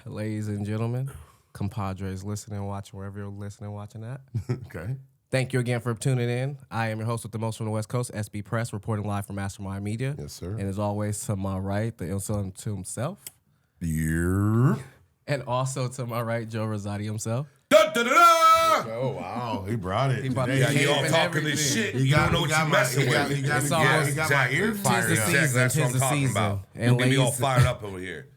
ladies and gentlemen, compadres listening, watching, wherever you're listening, watching at. Okay. Thank you again for tuning in. I am your host with the most from the West Coast, Sbpress, reporting live from Mastermind Media. Yes, sir. And as always, to my right, the insult to himself. Yeah. And also to my right, Joe Rosati himself. Da, da, da, da. Oh, wow. He brought it. He brought today. the You all and talking this everything. shit. You don't know what you're messing with. He got It's my exactly. ear fired Tis the up. season. That's what Tis I'm the talking season. about. And You get me all ladies- fired up over here.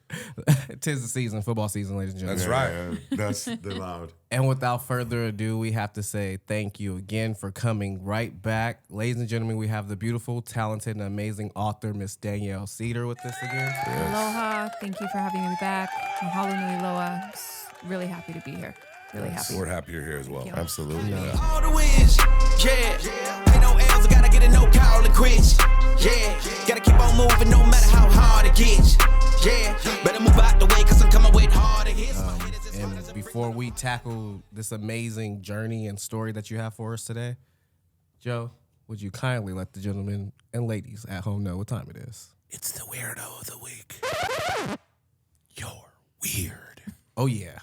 Tis the season, football season, ladies and gentlemen. That's right. That's the loud. And without further ado, we have to say thank you again for coming right back. Ladies and gentlemen, we have the beautiful, talented, and amazing author, Miss Danyelle Cedar, with us again. Aloha. Thank you for having me back. Mahalo nui loa. Really happy to be here. Really happy. We're happy you're here as well. Thank you. Absolutely. All the wins, yeah. Ain't no L's, I gotta get a no call to quit. Yeah, gotta keep on moving no matter how hard it gets. Yeah, better move out the way, cause I'm coming with harder hits. And before we tackle this amazing journey and story that you have for us today, Joe, would you kindly let the gentlemen and ladies at home know what time it is? It's the weirdo of the week. You're weird. Oh, yeah.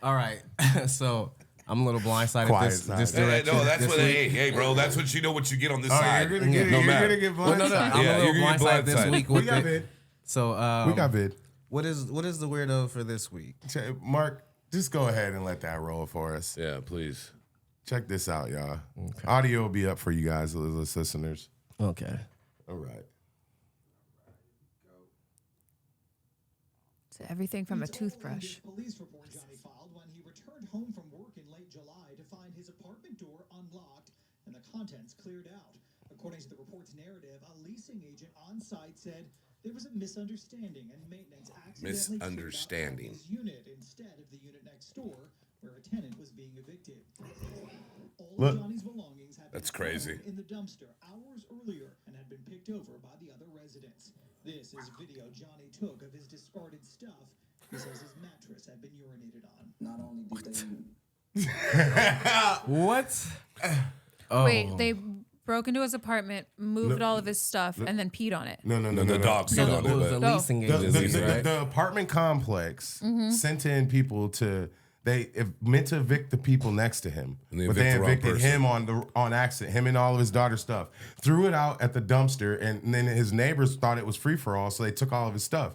All right. So I'm a little blindsided Quiet this side. direction. No, that's this what. week. Hey, bro, that's what you know. What you get on this Oh, side. you're gonna get No you're matter. gonna get Well, no, blindsided. I'm Yeah, a little you're gonna get blindsided this blindsided. week We with got it. bid. So We got bid. what is the weirdo for this week? Mark, just go ahead and let that roll for us. Yeah, please. Check this out, y'all. Audio will be up for you guys, those listeners. Okay. All right. So everything from a toothbrush. Police report Johnny filed when he returned home from work in late July to find his apartment door unlocked and the contents cleared out. According to the report's narrative, a leasing agent on site said there was a misunderstanding and maintenance accidentally Misunderstanding. his unit instead of the unit next door where a tenant was being evicted. All Look. of Johnny's belongings had That's been crazy. thrown in the dumpster hours earlier and had been picked over by the other residents. This is video Johnny took of his discarded stuff. He says his mattress had been urinated on. Not only did they What? Oh. Wait, they broke into his apartment, moved all of his stuff, and then peed on it. No. The dog So peed it on it, was the but leasing The, agent, the, right? the apartment complex Mm-hmm. sent in people to meant to evict the people next to him, And they but they evict the wrong evicted person. him on accident. Him and all of his daughter's stuff, threw it out at the dumpster, and then his neighbors thought it was free for all, so they took all of his stuff,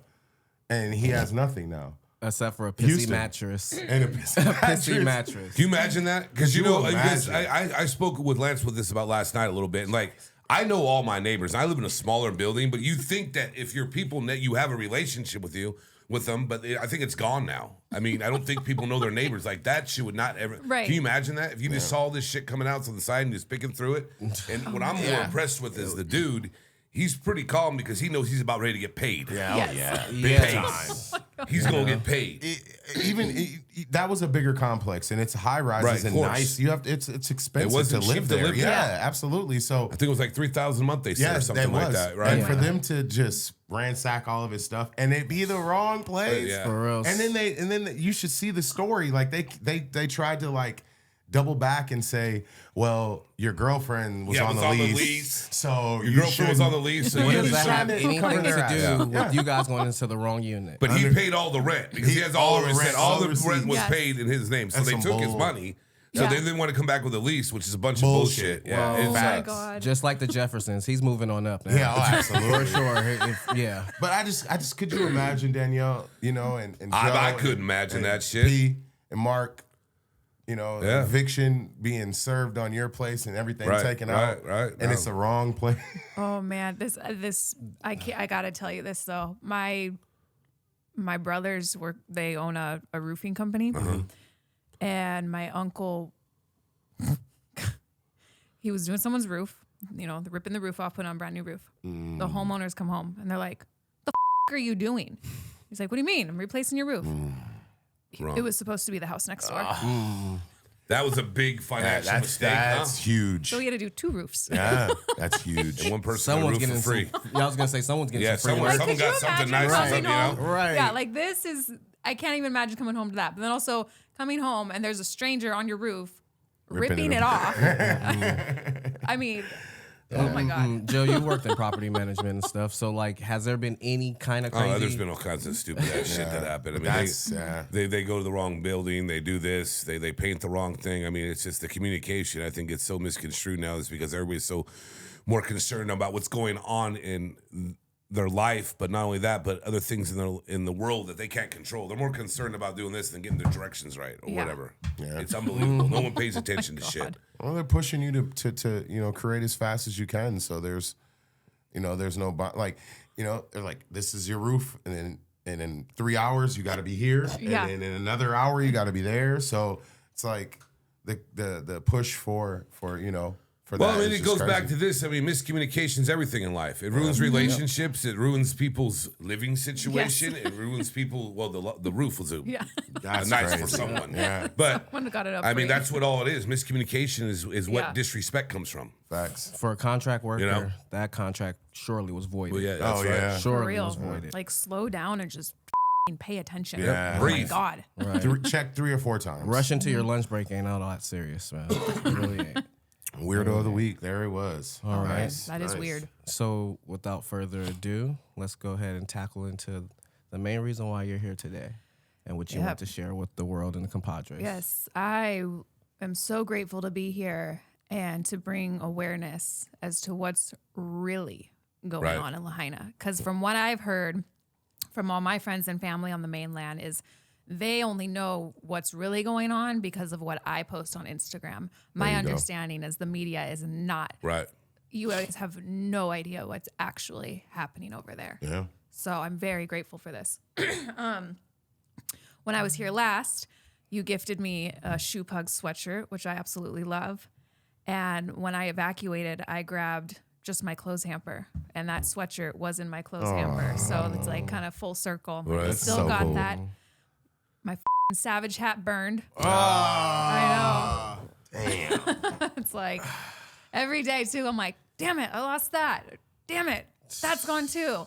and he has nothing now. Except for a pissy Houston. mattress. And a Pissy mattress. Can you imagine that? Because Could you know, you because imagine? I spoke with Lance with this about last night a little bit, and like I know all my neighbors. I live in a smaller building, but you think that if your people that you have a relationship with them, but I think it's gone now. I mean, I don't think people know their neighbors like that. Shit would not ever. Right. Can you imagine that if you just saw this shit coming out to the side and just picking through it? And what I'm more impressed with is the dude. He's pretty calm because he knows he's about ready to get paid. Yeah, Yes. Big Yes. paid. He's gonna get paid. That was a bigger complex, and it's high rises Right, of and course. nice. You have it's expensive wasn't to live cheap to there. live Yeah, there. absolutely. So I think it was like $3,000 a month. They said or yes, something like that, right? And for them to just ransack all of his stuff and it be the wrong place, Yeah. For real. and then you should see the story. Like they tried to like double back and say, well, your girlfriend was, Yeah, on, was the on the lease, lease. so Your girlfriend was on the lease. So What you does that should- have trying to anything cover their to ass. do with Yeah. you guys going into the wrong unit? But he paid all the rent because he has all the rent. All the rent was Yes. paid in his name. So That's they some took his bull. money. So Yeah. they didn't want to come back with a lease, which is a bunch of bullshit. Bullshit. Yeah. Well, Oh my Facts. God. Just like the Jeffersons, he's moving on up now. Yeah, oh, absolutely. For sure. Yeah. But I just could you imagine Danielle, and Joe I couldn't and- imagine and that shit. P and Mark, Yeah. eviction being served on your place and everything Right, taken right, out, right. and it's the wrong place. Oh man, this I gotta tell you this though. My brothers they own a roofing company, and my uncle he was doing someone's roof, ripping the roof off, putting on a brand new roof. The homeowners come home and they're like, "The are you doing?" He's like, "What do you mean? I'm replacing your roof." Wrong. It was supposed to be the house next door, That was a big financial mistake, that's huh? huge. so we had to do 2 roofs. Yeah, that's huge. And one person Someone's got a getting roof for free. I was gonna say someone's getting Yeah, some free someone- work. Like, could got you something imagine nice or coming something, home? Right. Yeah, like this is, I can't even imagine coming home to that. But then also coming home and there's a stranger on your roof ripping it it off. I mean, Oh my God. Joe, you worked in property management and stuff. So, like, has there been any kind of crazy? Oh, there's been all kinds of stupid ass shit that happened. I mean, That's they go to the wrong building. They do this. They paint the wrong thing. I mean, it's just the communication. I think it's so misconstrued now. Is because everybody's so more concerned about what's going on in their life, but not only that, but other things in the world that they can't control. They're more concerned about doing this than getting their directions right or whatever. Yeah. It's unbelievable. No one pays attention to shit. Well, they're pushing you to create as fast as you can. So there's no they're like, this is your roof, and in 3 hours you got to be here, Yeah. and in another hour you got to be there. So it's like the push for Well, that I mean, is it just goes back crazy. to this. I mean, miscommunication is everything in life. It ruins relationships. It ruins people's living situation. It ruins people. Well, the roof was That's nice for crazy. someone. Yeah. But Someone got it up I for mean, you. that's what all it is. Miscommunication is what Yeah. disrespect comes from. Facts. For a contract worker, know? that contract surely was voided. Well, yeah, that's Oh, right. yeah. For Surely real. was voided. Like, slow down and just pay attention. Yeah. Oh my Breathe. God. Right. Check 3 or 4 times. Rush into your lunch break ain't all that serious, man. It really ain't. Weirdo of the week. There it was. All right. Nice. That is Nice. weird. So, without further ado, let's go ahead and tackle into the main reason why you're here today and what you want to share with the world and the compadres. Yes, I am so grateful to be here and to bring awareness as to what's really going Right. on in Lahaina. Because from what I've heard from all my friends and family on the mainland is they only know what's really going on because of what I post on Instagram. My understanding is the media is not. Right. You guys have no idea what's actually happening over there. Yeah. So I'm very grateful for this. When I was here last, you gifted me a Shoe Pug sweatshirt, which I absolutely love. And when I evacuated, I grabbed just my clothes hamper, and that sweatshirt was in my clothes hamper. So it's like kind of full circle. Right. I That's still so got cool. that. My Savage hat burned. I know. Damn. It's like every day too. I'm like, damn it, I lost that. Damn it, that's gone too.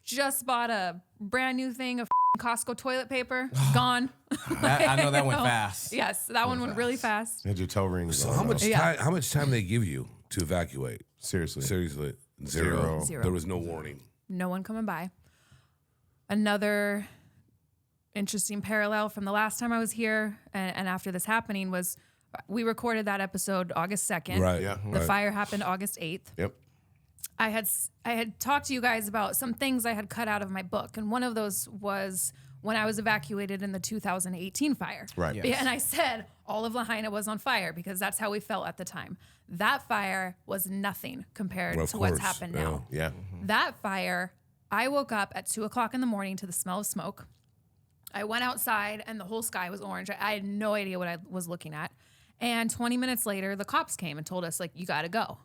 Just bought a brand new thing of Costco toilet paper. Gone. I know that went fast. Yes, that one went really fast. Had your toe rings. So on. how much time they give you to evacuate? Seriously. Seriously, Zero. Zero. There was no warning. No one coming by. Another interesting parallel from the last time I was here and after this happening was we recorded that episode August 2nd. Right. Yeah. The Right. fire happened August 8th. Yep. I had talked to you guys about some things I had cut out of my book, and one of those was when I was evacuated in the 2018 fire. Right. Yeah. And I said all of Lahaina was on fire because that's how we felt at the time. That fire was nothing compared Of to what's course, happened yeah. now. Yeah. That fire, I woke up at 2:00 in the morning to the smell of smoke. I went outside and the whole sky was orange. I had no idea what I was looking at. And 20 minutes later, the cops came and told us, like, you got to go.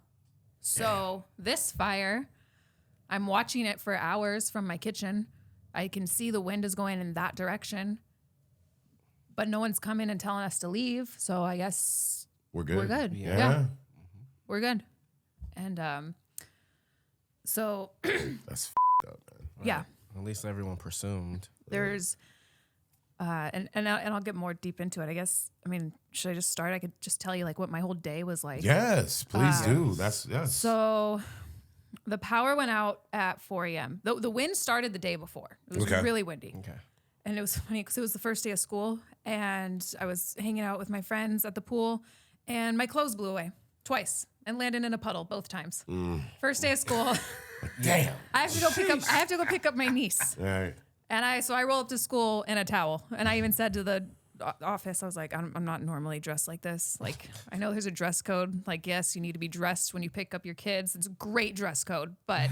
So this fire, I'm watching it for hours from my kitchen. I can see the wind is going in that direction, but no one's coming and telling us to leave. So I guess We're good. we're good. Yeah. Yeah. We're good. And so That's up, man. yeah, At least everyone presumed. there's and I'll get more deep into it. I guess. I mean, should I just start? I could just tell you like what my whole day was like. Yes, please do. That's yes. So the power went out at 4 a.m. The wind started the day before. It was Okay. really windy. Okay. And it was funny because it was the first day of school and I was hanging out with my friends at the pool and my clothes blew away twice and landed in a puddle both times. First day of school. Damn. I have to go pick up my niece. All right. And so I roll up to school in a towel. And I even said to the office, I was like, I'm not normally dressed like this. Like, I know there's a dress code. Like, yes, you need to be dressed when you pick up your kids. It's a great dress code. But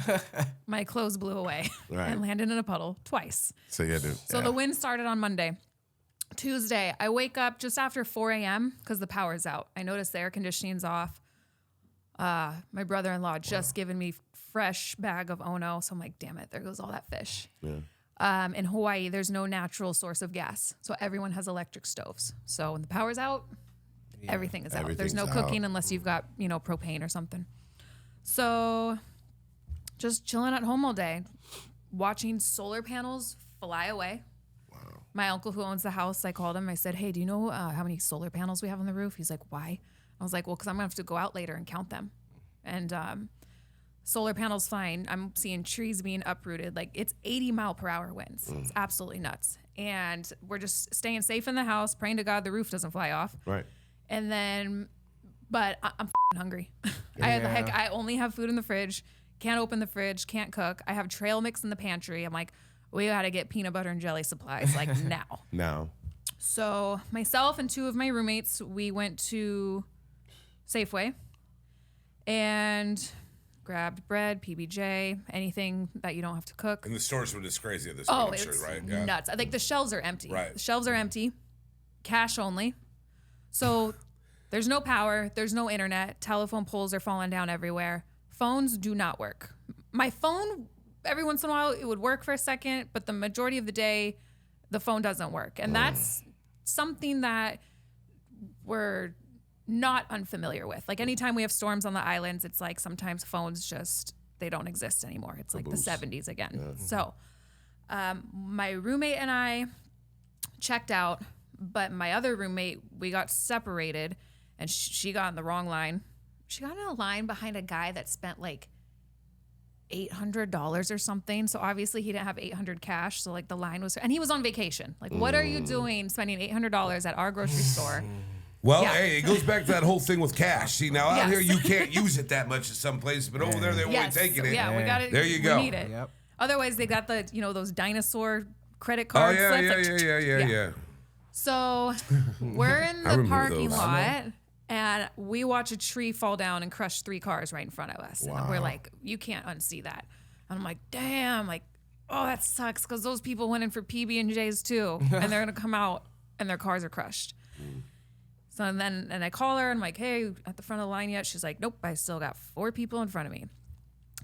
my clothes blew away Right. and landed in a puddle twice. So yeah, dude. So the wind started on Monday. Tuesday, I wake up just after 4 a.m. because the power's out. I notice the air conditioning's off. My brother-in-law just given me fresh bag of Ono. So I'm like, damn it, there goes all that fish. Yeah. In Hawaii, there's no natural source of gas. So everyone has electric stoves. So when the power's out, everything is out. There's no Everything's cooking out. unless you've got, propane or something. So just chilling at home all day, watching solar panels fly away. My uncle who owns the house, I called him. I said, hey, do you know how many solar panels we have on the roof? He's like, why? I was like, well, because I'm going to have to go out later and count them. And solar panels fine. I'm seeing trees being uprooted. Like it's 80-mile-per-hour winds. It's absolutely nuts. And we're just staying safe in the house, praying to God the roof doesn't fly off. Right. And then, but I'm hungry. I only have food in the fridge. Can't open the fridge. Can't cook. I have trail mix in the pantry. I'm like, we got to get peanut butter and jelly supplies like now. Now. So myself and 2 of my roommates, we went to Safeway and grabbed bread, PBJ, anything that you don't have to cook. And the stores were just crazy at this Oh, point, I'm it's sure, right? Yeah. nuts. I think the shelves are empty. Right. The shelves are empty, cash only. So there's no power, there's no internet, telephone poles are falling down everywhere. Phones do not work. My phone, every once in a while, it would work for a second, but the majority of the day, the phone doesn't work. And that's something that we're not unfamiliar with. Like anytime we have storms on the islands, it's like sometimes phones just, they don't exist anymore. It's like the 70s again. Yeah. So my roommate and I checked out, but my other roommate, we got separated and she got in the wrong line. She got in a line behind a guy that spent like $800 or something. So obviously he didn't have 800 cash. So like the line was, and he was on vacation. Like, what are you doing spending $800 at our grocery store? Well, Yeah. hey, it goes back to that whole thing with cash. See, now out Yes. here you can't use it that much at some places, but over there they're only taking it. Yeah, we got it. There you go. We need it. Yep. Otherwise, they got the, those dinosaur credit Oh, card yeah, slips. yeah. So we're in I the remember parking those. lot and we watch a tree fall down and crush 3 cars right in front of us. And we're like, you can't unsee that. And I'm like, damn, like, oh, that sucks because those people went in for PB&Js too. And they're going to come out and their cars are crushed. So then I call her and I'm like, hey, at the front of the line yet? She's like, nope, I still got 4 people in front of me.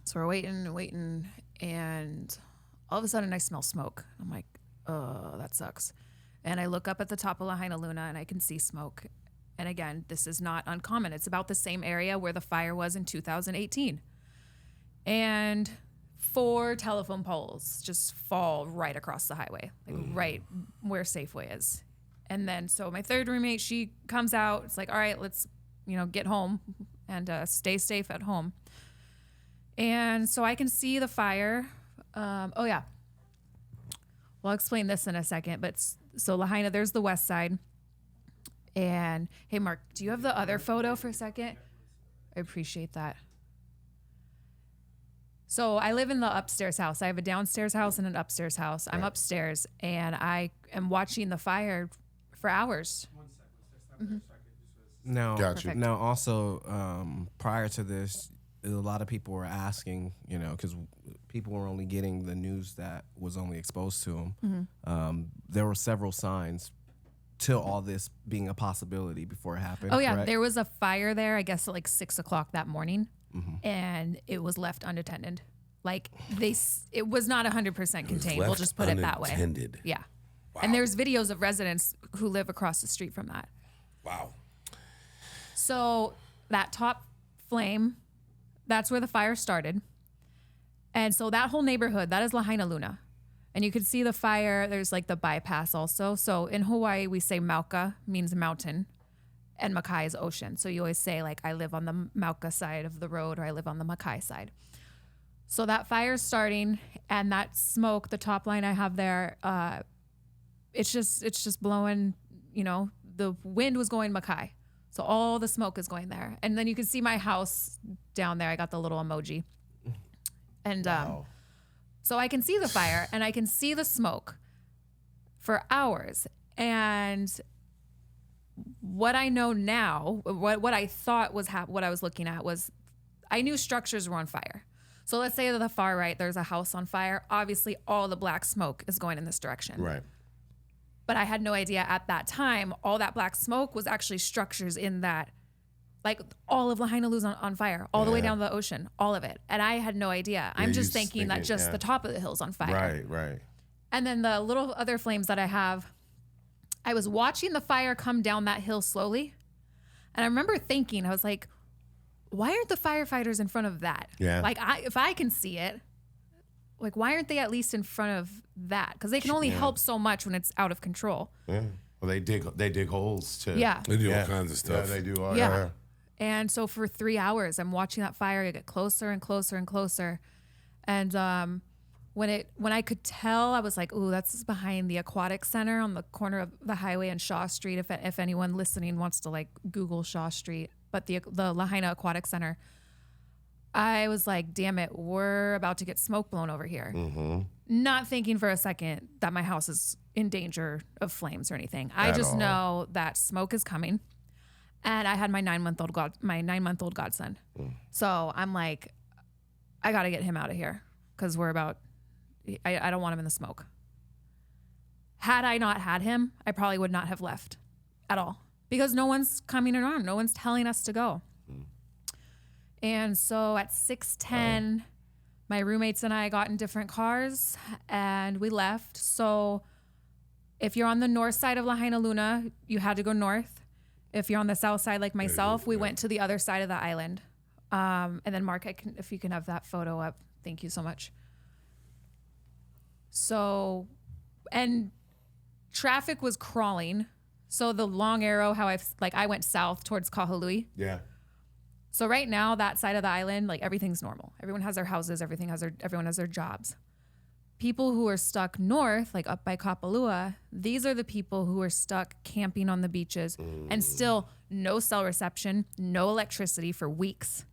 So we're waiting, and all of a sudden I smell smoke. I'm like, oh, that sucks. And I look up at the top of Lahaina Luna and I can see smoke. And again, this is not uncommon. It's about the same area where the fire was in 2018. And 4 telephone poles just fall right across the highway, like right where Safeway is. And then, so my third roommate, she comes out. It's like, all right, let's, get home and stay safe at home. And so I can see the fire. Oh, yeah. Well, I'll explain this in a second. But so Lahaina, there's the west side. And hey, Mark, do you have the other photo for a second? I appreciate that. So I live in the upstairs house. I have a downstairs house and an upstairs house. I'm upstairs and I am watching the fire for hours. Now, Gotcha. now also, prior to this, a lot of people were asking, because people were only getting the news that was only exposed to them. There were several signs to all this being a possibility before it happened. Oh, yeah. correct? There was a fire there, I guess, at like 6 o'clock that morning, and it was left unattended. Like, it was not 100% contained. We'll just put it that way. Unattended. Yeah. Wow. And there's videos of residents who live across the street from that. Wow. So that top flame, that's where the fire started. And so that whole neighborhood, that is Lahaina Luna. And you can see the fire. There's like the bypass also. So in Hawaii, we say Mauka means mountain and Makai is ocean. So you always say like, I live on the Mauka side of the road or I live on the Makai side. So that fire's starting and that smoke, the top line I have there, it's just blowing, the wind was going Makai. So all the smoke is going there. And then you can see my house down there. I got the little emoji. And so I can see the fire and I can see the smoke for hours. And what I know now, what I thought was what I was looking at was I knew structures were on fire. So let's say to the far right, there's a house on fire. Obviously, all the black smoke is going in this direction. Right. But I had no idea at that time, all that black smoke was actually structures in that, like all of Lahaina Luna's on fire, all the way down to the ocean, all of it. And I had no idea. I'm just thinking that just the top of the hill's on fire. Right. And then the little other flames that I have, I was watching the fire come down that hill slowly. And I remember thinking, I was like, why aren't the firefighters in front of that? Yeah. Like, if I can see it, like, why aren't they at least in front of that? Because they can only help so much when it's out of control. Yeah. Well, they dig holes too. Yeah. They do all kinds of stuff. Yeah, they do all. Yeah. And so for 3 hours, I'm watching that fire get closer and closer and closer. And when I could tell, I was like, ooh, that's behind the aquatic center on the corner of the highway and Shaw Street. If anyone listening wants to like Google Shaw Street, but the Lahaina Aquatic Center, I was like, damn it, we're about to get smoke blown over here. Not thinking for a second that my house is in danger of flames or anything. I just know that smoke is coming. And I had my 9-month-old godson. So I'm like, I got to get him out of here because I don't want him in the smoke. Had I not had him, I probably would not have left at all because no one's coming around. No one's telling us to go. And so at 6:10, my roommates and I got in different cars and we left. So if you're on the north side of Lahaina Luna, you had to go north. If you're on the south side like myself, we went to the other side of the island. And then Mark, if you can have that photo up. Thank you so much. So, and traffic was crawling. So the long arrow, I went south towards Kahului. Yeah. So right now, that side of the island, like everything's normal. Everyone has their houses. Everyone has their jobs. People who are stuck north, like up by Kapalua, these are the people who are stuck camping on the beaches and still no cell reception, no electricity for weeks.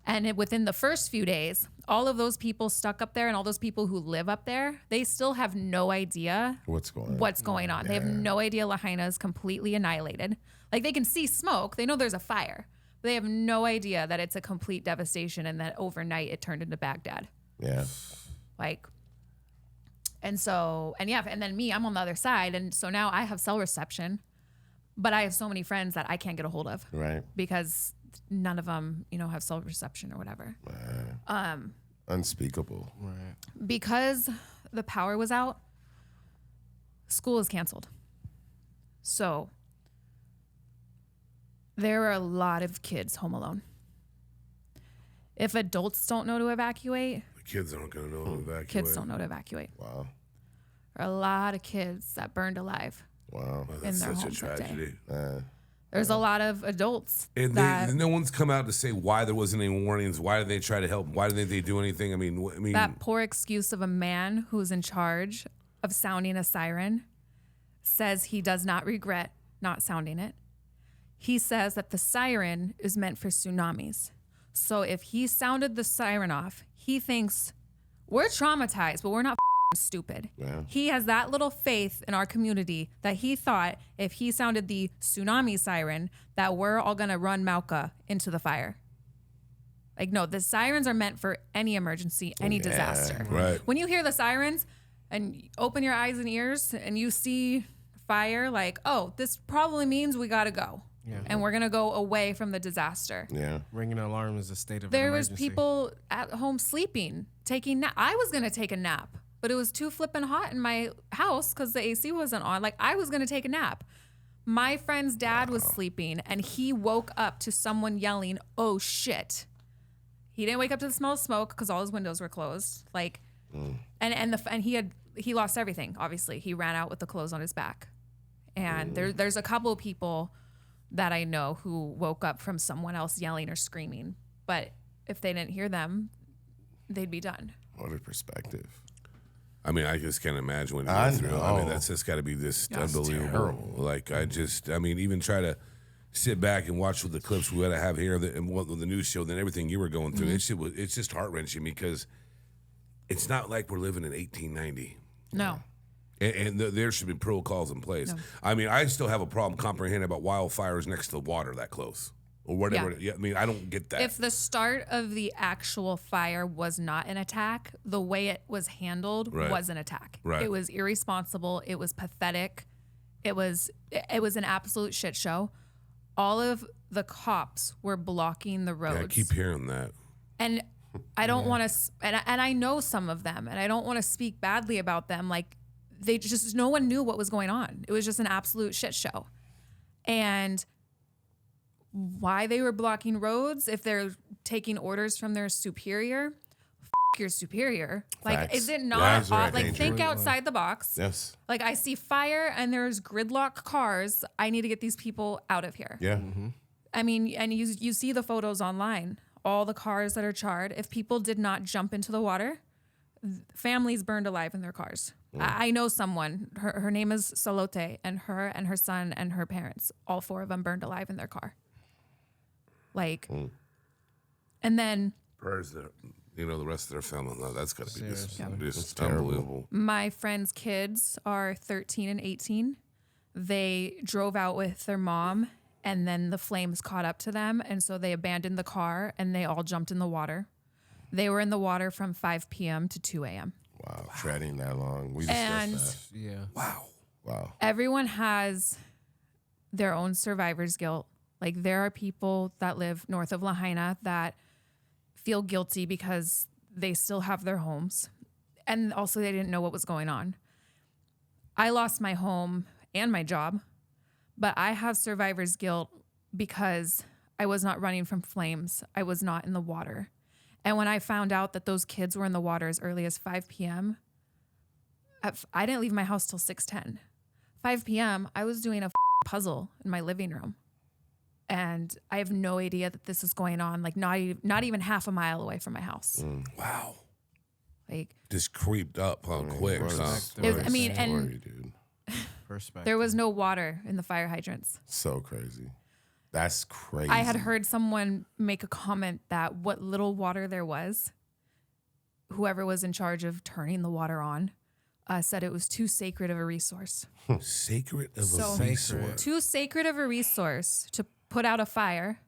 And within the first few days, all of those people stuck up there and all those people who live up there, they still have no idea What's going on. They have no idea Lahaina is completely annihilated. Like they can see smoke. They know there's a fire. But they have no idea that it's a complete devastation and that overnight it turned into Baghdad. Yeah. And then me, I'm on the other side. And so now I have cell reception, but I have so many friends that I can't get a hold of. Right. Because none of them, have cell reception or whatever. Unspeakable. Right. Because the power was out, school is canceled. So there are a lot of kids home alone. If adults don't know to evacuate, Kids aren't going to know to evacuate. kids don't know to evacuate. Wow. There are a lot of kids that burned alive. Wow. Well, that's in their such a homes that day. tragedy. There's a lot of adults And that no one's come out to say why there wasn't any warnings. Why did they try to help? Why didn't they do anything? I mean, that poor excuse of a man who's in charge of sounding a siren says he does not regret not sounding it. He says that the siren is meant for tsunamis. So if he sounded the siren off, he thinks we're traumatized, but we're not stupid. Yeah. He has that little faith in our community that he thought if he sounded the tsunami siren that we're all going to run Mauka into the fire. Like, no, the sirens are meant for any emergency, any disaster. Right. When you hear the sirens and open your eyes and ears and you see fire, like, oh, this probably means we got to go. Yeah. And we're going to go away from the disaster. Yeah. Ringing an alarm is a state of There emergency. was people at home sleeping, taking nap. I was going to take a nap, but it was too flippin' hot in my house because the AC wasn't on. Like, I was going to take a nap. My friend's dad was sleeping, and he woke up to someone yelling, "Oh, shit." He didn't wake up to the smell of smoke because all his windows were closed. Like, and he lost everything, obviously. He ran out with the clothes on his back. And there's a couple of people that I know who woke up from someone else yelling or screaming. But if they didn't hear them, they'd be done. What a perspective. I mean, I just can't imagine what I you go through. I mean, know. that's just got to be this That's unbelievable. terrible. Like, even try to sit back and watch with the clips we got to have here and what the news show, then everything you were going through. It's just heart wrenching because it's not like we're living in 1890. No. And there should be protocols in place. I mean, I still have a problem comprehending about wildfires next to water that close or whatever. Yeah. I mean, I don't get that. If the start of the actual fire was not an attack, the way it was handled Right. was an attack. Right. It was irresponsible. It was pathetic. It was an absolute shit show. All of the cops were blocking the roads. I keep hearing that. And I don't want to, and I know some of them, and I don't want to speak badly about them. Like, no one knew what was going on. It was just an absolute shit show. And why they were blocking roads, if they're taking orders from their superior, your superior. Like, Facts. is it not, That's right. like, think outside the box. Yes. Like, I see fire and there's gridlock cars. I need to get these people out of here. Yeah. I mean, and you see the photos online, all the cars that are charred. If people did not jump into the water, families burned alive in their cars. I know someone, her name is Salote, and her son and her parents, all 4 of them burned alive in their car. Like, and then Prayers to, the rest of their family. No, that's got to be just terrible. unbelievable. my friend's kids are 13 and 18. They drove out with their mom, and then the flames caught up to them, and so they abandoned the car, and they all jumped in the water. They were in the water from 5 p.m. to 2 a.m. Wow, treading that long. We And discussed Yeah. Wow. that. Wow. everyone has their own survivor's guilt. Like, there are people that live north of Lahaina that feel guilty because they still have their homes, and also they didn't know what was going on. I lost my home and my job, but I have survivor's guilt because I was not running from flames. I was not in the water. And when I found out that those kids were in the water as early as 5 p.m., I didn't leave my house till 6:10. 5 p.m., I was doing a puzzle in my living room. And I have no idea that this is going on, like not even half a mile away from my house. Wow. Like, Just creeped up quick, What a huh? story, I mean, and- story, dude. Perspective. there was no water in the fire hydrants. So crazy. That's crazy. I had heard someone make a comment that what little water there was, whoever was in charge of turning the water on, said it was too sacred of a resource. Sacred of So- a resource. Too sacred of a resource to put out a fire,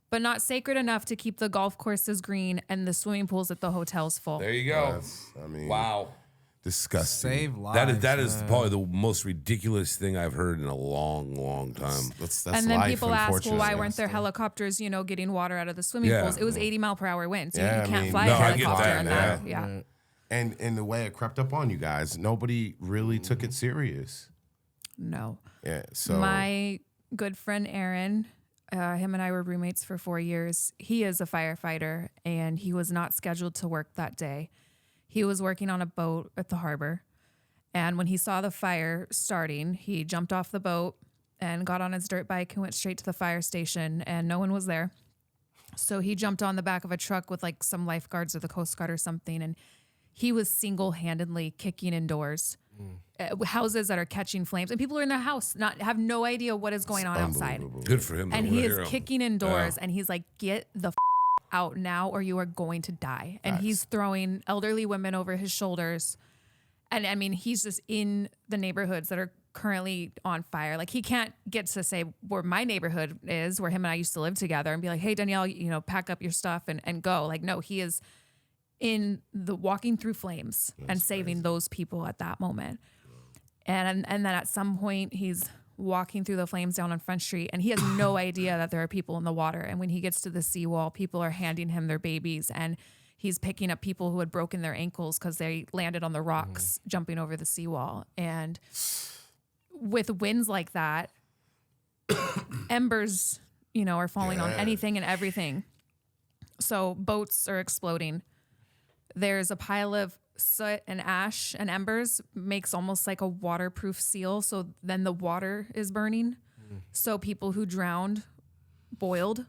but not sacred enough to keep the golf courses green and the swimming pools at the hotels full. There you go. I mean, Wow. disgusting. Save lives. That is man. probably the most ridiculous thing I've heard in a long, long time. That's And then life, people ask, well, why unfortunately. weren't there helicopters, getting water out of the swimming Yeah. pools? It was 80 mile per hour winds. So Yeah, you I can't mean, fly No, a I get helicopter that, in yeah. that. Yeah. And the way it crept up on you guys, nobody really took it serious. No. Yeah. So My good friend Aaron, him and I were roommates for 4 years. He is a firefighter, and he was not scheduled to work that day. He was working on a boat at the harbor, and when he saw the fire starting, he jumped off the boat and got on his dirt bike and went straight to the fire station, and no one was there. So he jumped on the back of a truck with like some lifeguards or the Coast Guard or something, and he was single-handedly kicking in doors. Houses that are catching flames, and people are in their house, have no idea what is going on outside. unbelievable. Good for him. And though. he What a is hero. kicking in doors, and he's like, "Get the out now, or you are going to die." And he's throwing elderly women over his shoulders, and I mean, he's just in the neighborhoods that are currently on fire. Like, he can't get to say where my neighborhood is, where him and I used to live together, and be like, "Hey, Danyelle, pack up your stuff and go." Like, no, he is in the walking through flames and saving those people at that moment. And then at some point he's walking through the flames down on Front Street, and he has no idea that there are people in the water. And when he gets to the seawall, people are handing him their babies, and he's picking up people who had broken their ankles because they landed on the rocks jumping over the seawall. And with winds like that, embers, are falling on anything and everything. So boats are exploding. There's a pile of soot and ash and embers, makes almost like a waterproof seal. So then the water is burning. So people who drowned boiled.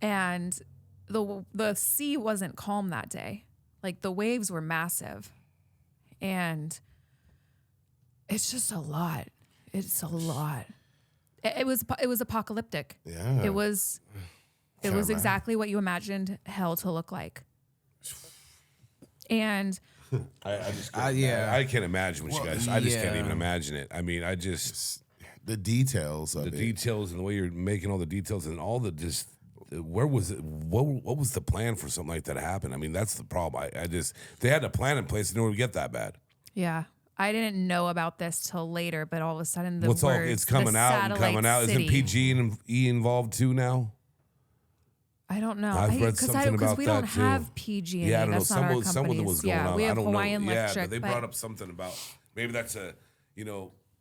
And the sea wasn't calm that day. Like, the waves were massive. And it's just a lot. It's a lot. It was apocalyptic. Yeah. It was exactly what you imagined hell to look like. And I just yeah. I can't imagine what you guys. I just can't yeah. even imagine it. I mean, I just the details of the it. details and the way you're making all the details and all the just. Where was it? What was the plan for something like that to happen? I mean, that's the problem. I just they had a plan in place in order to get that bad. yeah, I didn't know about this till later, but all of a sudden It's coming the out and coming satellite out. Isn't city. PG and E involved too now? I don't know. I've read something about we that, don't too. have PG. Yeah, I don't know. That's not our Something companies. was going yeah, on. we I have don't Hawaiian know. Electric. Yeah, but they brought up something about maybe that's a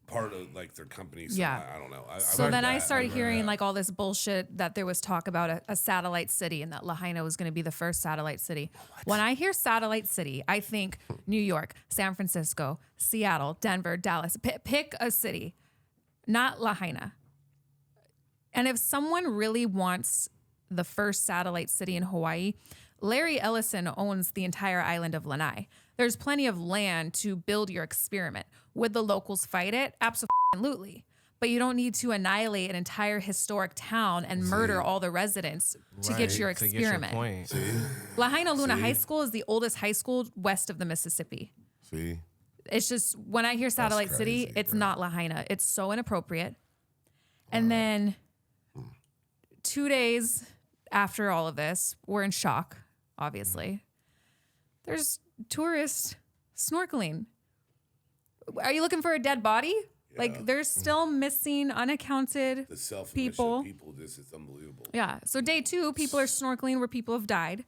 part of like their company. So Yeah. I don't know. So then I started hearing like all this bullshit that there was talk about a satellite city and that Lahaina was going to be the first satellite city. When I hear satellite city, I think New York, San Francisco, Seattle, Denver, Dallas. Pick a city, not Lahaina. And if someone really wants the first satellite city in Hawaii, Larry Ellison owns the entire island of Lanai. There's plenty of land to build your experiment. Would the locals fight it? Absolutely. But you don't need to annihilate an entire historic town and murder all the residents to get your experiment. Lahaina Luna High School is the oldest high school west of the Mississippi. See? It's just, when I hear Satellite City, it's not Lahaina. It's so inappropriate. And then 2 days after all of this, we're in shock, obviously. There's tourists snorkeling. Are you looking for a dead body? Like, there's still missing, unaccounted The self people. This is unbelievable. Yeah. So day 2, people are snorkeling where people have died.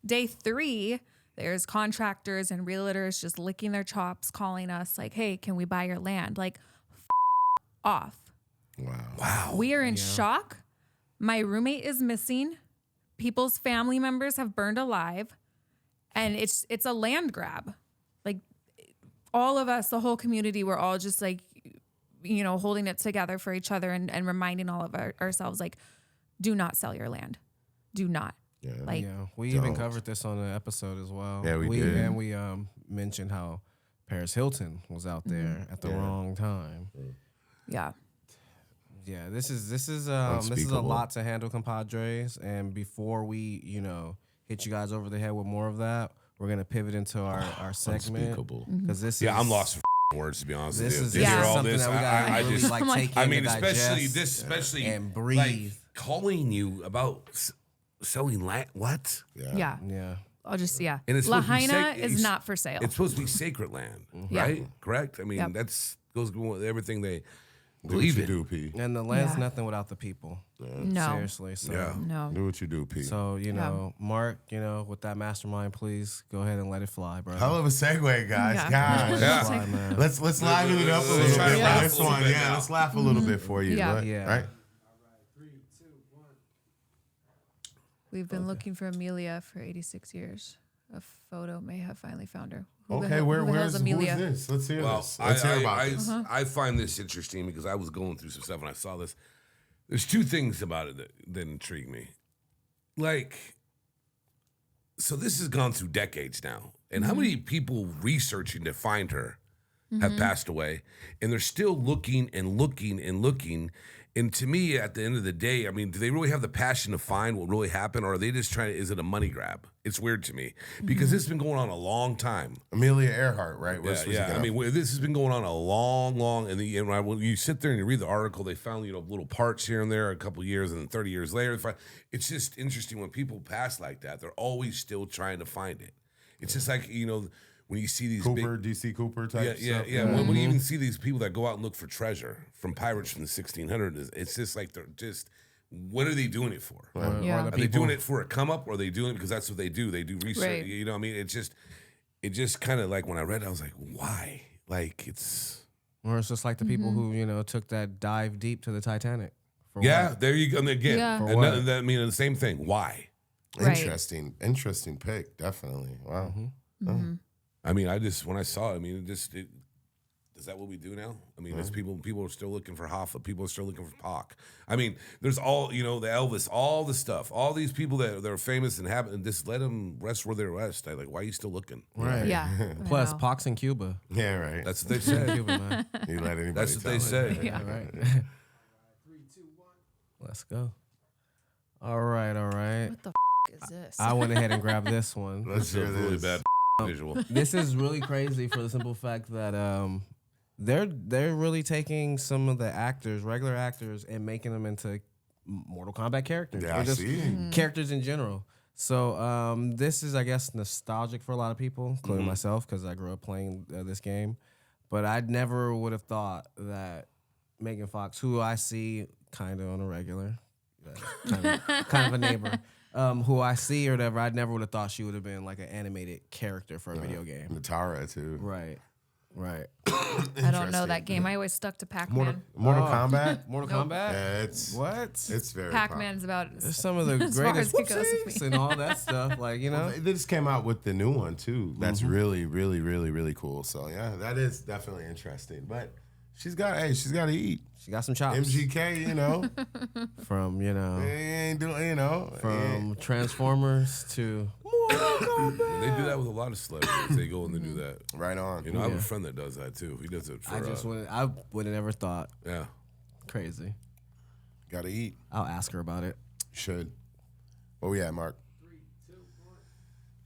Day 3, there's contractors and realtors just licking their chops, calling us like, hey, can we buy your land? Like, off. Wow. We are in shock. My roommate is missing. People's family members have burned alive. And it's a land grab. Like, all of us, the whole community, we're all just like, you know, holding it together for each other and reminding all of ourselves, like, do not sell your land. Do not. Yeah. Like, We even covered this on an episode as well. Yeah, we did. And we mentioned how Paris Hilton was out there at the wrong time. yeah. Yeah, this is a Unspeakable. lot to handle, compadres. And before we, you know, hit you guys over the head with more of that, we're gonna pivot into our segment Unspeakable. because this Yeah, is I'm lost for words, to be honest This with is you. To hear all something this, that we gotta I really just, like take I in mean, to especially digest and breathe. like, calling you about selling land. What? Yeah. yeah. I'll just, yeah. And it's supposed to be Lahaina sac- is not for sale. It's supposed to be sacred land, Yeah. right? Correct. I mean, Yep. that's goes with everything they Do what believe you in. do, P. And the land's Yeah. nothing without the people. No. Seriously. So Yeah. No. Do what you do, P. So, you know, Mark, you know, with that mastermind, please go ahead and let it fly, bro. Hell of a segue, guys. Yeah. Gosh. Yeah. Fly, man. Let's liven it up a Let's little try bit to for laugh this a little one. bit Yeah, now. let's laugh a little bit for you. Yeah. Right? Yeah. Right? We've been looking for Amelia for 86 years. A photo may have finally found her. Who the Okay, hell- where who the who hell's is Amelia? this? Let's hear Well, this. Let's hear about this. I find this interesting because I was going through some stuff and I saw this. There's two things about it that intrigue me. Like, so this has gone through decades now. And how many people researching to find her have passed away? And they're still looking and looking and looking. And to me, at the end of the day, I mean, do they really have the passion to find what really happened? Or are they just trying to, is it a money grab? It's weird to me because this has been going on a long time. Amelia Earhart, right? Yeah. I mean, this has been going on a long, and when you sit there and you read the article, they found, you know, little parts here and there a couple years, and then 30 years later, it's just interesting when people pass like that. They're always still trying to find it. It's just like, you know, when you see these Cooper, big, DC Cooper type yeah. stuff. When you even see these people that go out and look for treasure from pirates from the 1600s, it's just like they're just. What are they doing it for? Yeah. Are they doing it for a come up, or are they doing it because that's what they do? They do research. Right. You know what I mean? It just kind of like when I read it, I was like, why? Like it's. Or it's just like the people who, you know, took that dive deep to the Titanic. For Yeah, what? there you go. And again, Yeah. For another, what? that mean the same thing. Why? Right. Interesting pick, definitely. Wow. I mean, when I saw it, I mean, is that what we do now? I mean, there's people are still looking for Hoffa. People are still looking for Pac. I mean, there's all, you know, the Elvis, all the stuff, all these people that are famous and have, and just let them rest where they rest. Like, why are you still looking? Right. Yeah. Plus, I know. Pox in Cuba. Yeah, right. That's what they say. Cuba, man. You let anybody That's what tell they it. say. Yeah. All right. Let's go. All right. What the is this? I went ahead and grabbed this one. Let's hear Really this. bad visual. This is really crazy for the simple fact that they're really taking some of the actors, regular actors, and making them into Mortal Kombat characters. Yeah, or I just see. characters in general. So this is, I guess, nostalgic for a lot of people, including myself, because I grew up playing this game. But I never would have thought that Megan Fox, who I see kind of on a regular, kind of a neighbor, who I see or whatever, I never would have thought she would have been like an animated character for a video game. Natara, too. Right. I don't know that game. I always stuck to Pac-Man. Mortal Kombat? Mortal Nope. Kombat? Yeah, it's What? very Pac-Man's about There's some of the as far greatest as it goes with whoopsies me. and all that stuff. Like, you know? They just came out with the new one too. That's really, really, really, really cool. So yeah, that is definitely interesting. But She's got to eat. She got some chops. MGK, you know. From, you know. They ain't doing, you know. From Transformers to. And they do that with a lot of celebrities. They go and they do that. Right on. You know, I have a friend that does that too. He does it for. I would have never thought. Yeah. Crazy. Got to eat. I'll ask her about it. Should. Where we at, Mark? 3, 2, 1.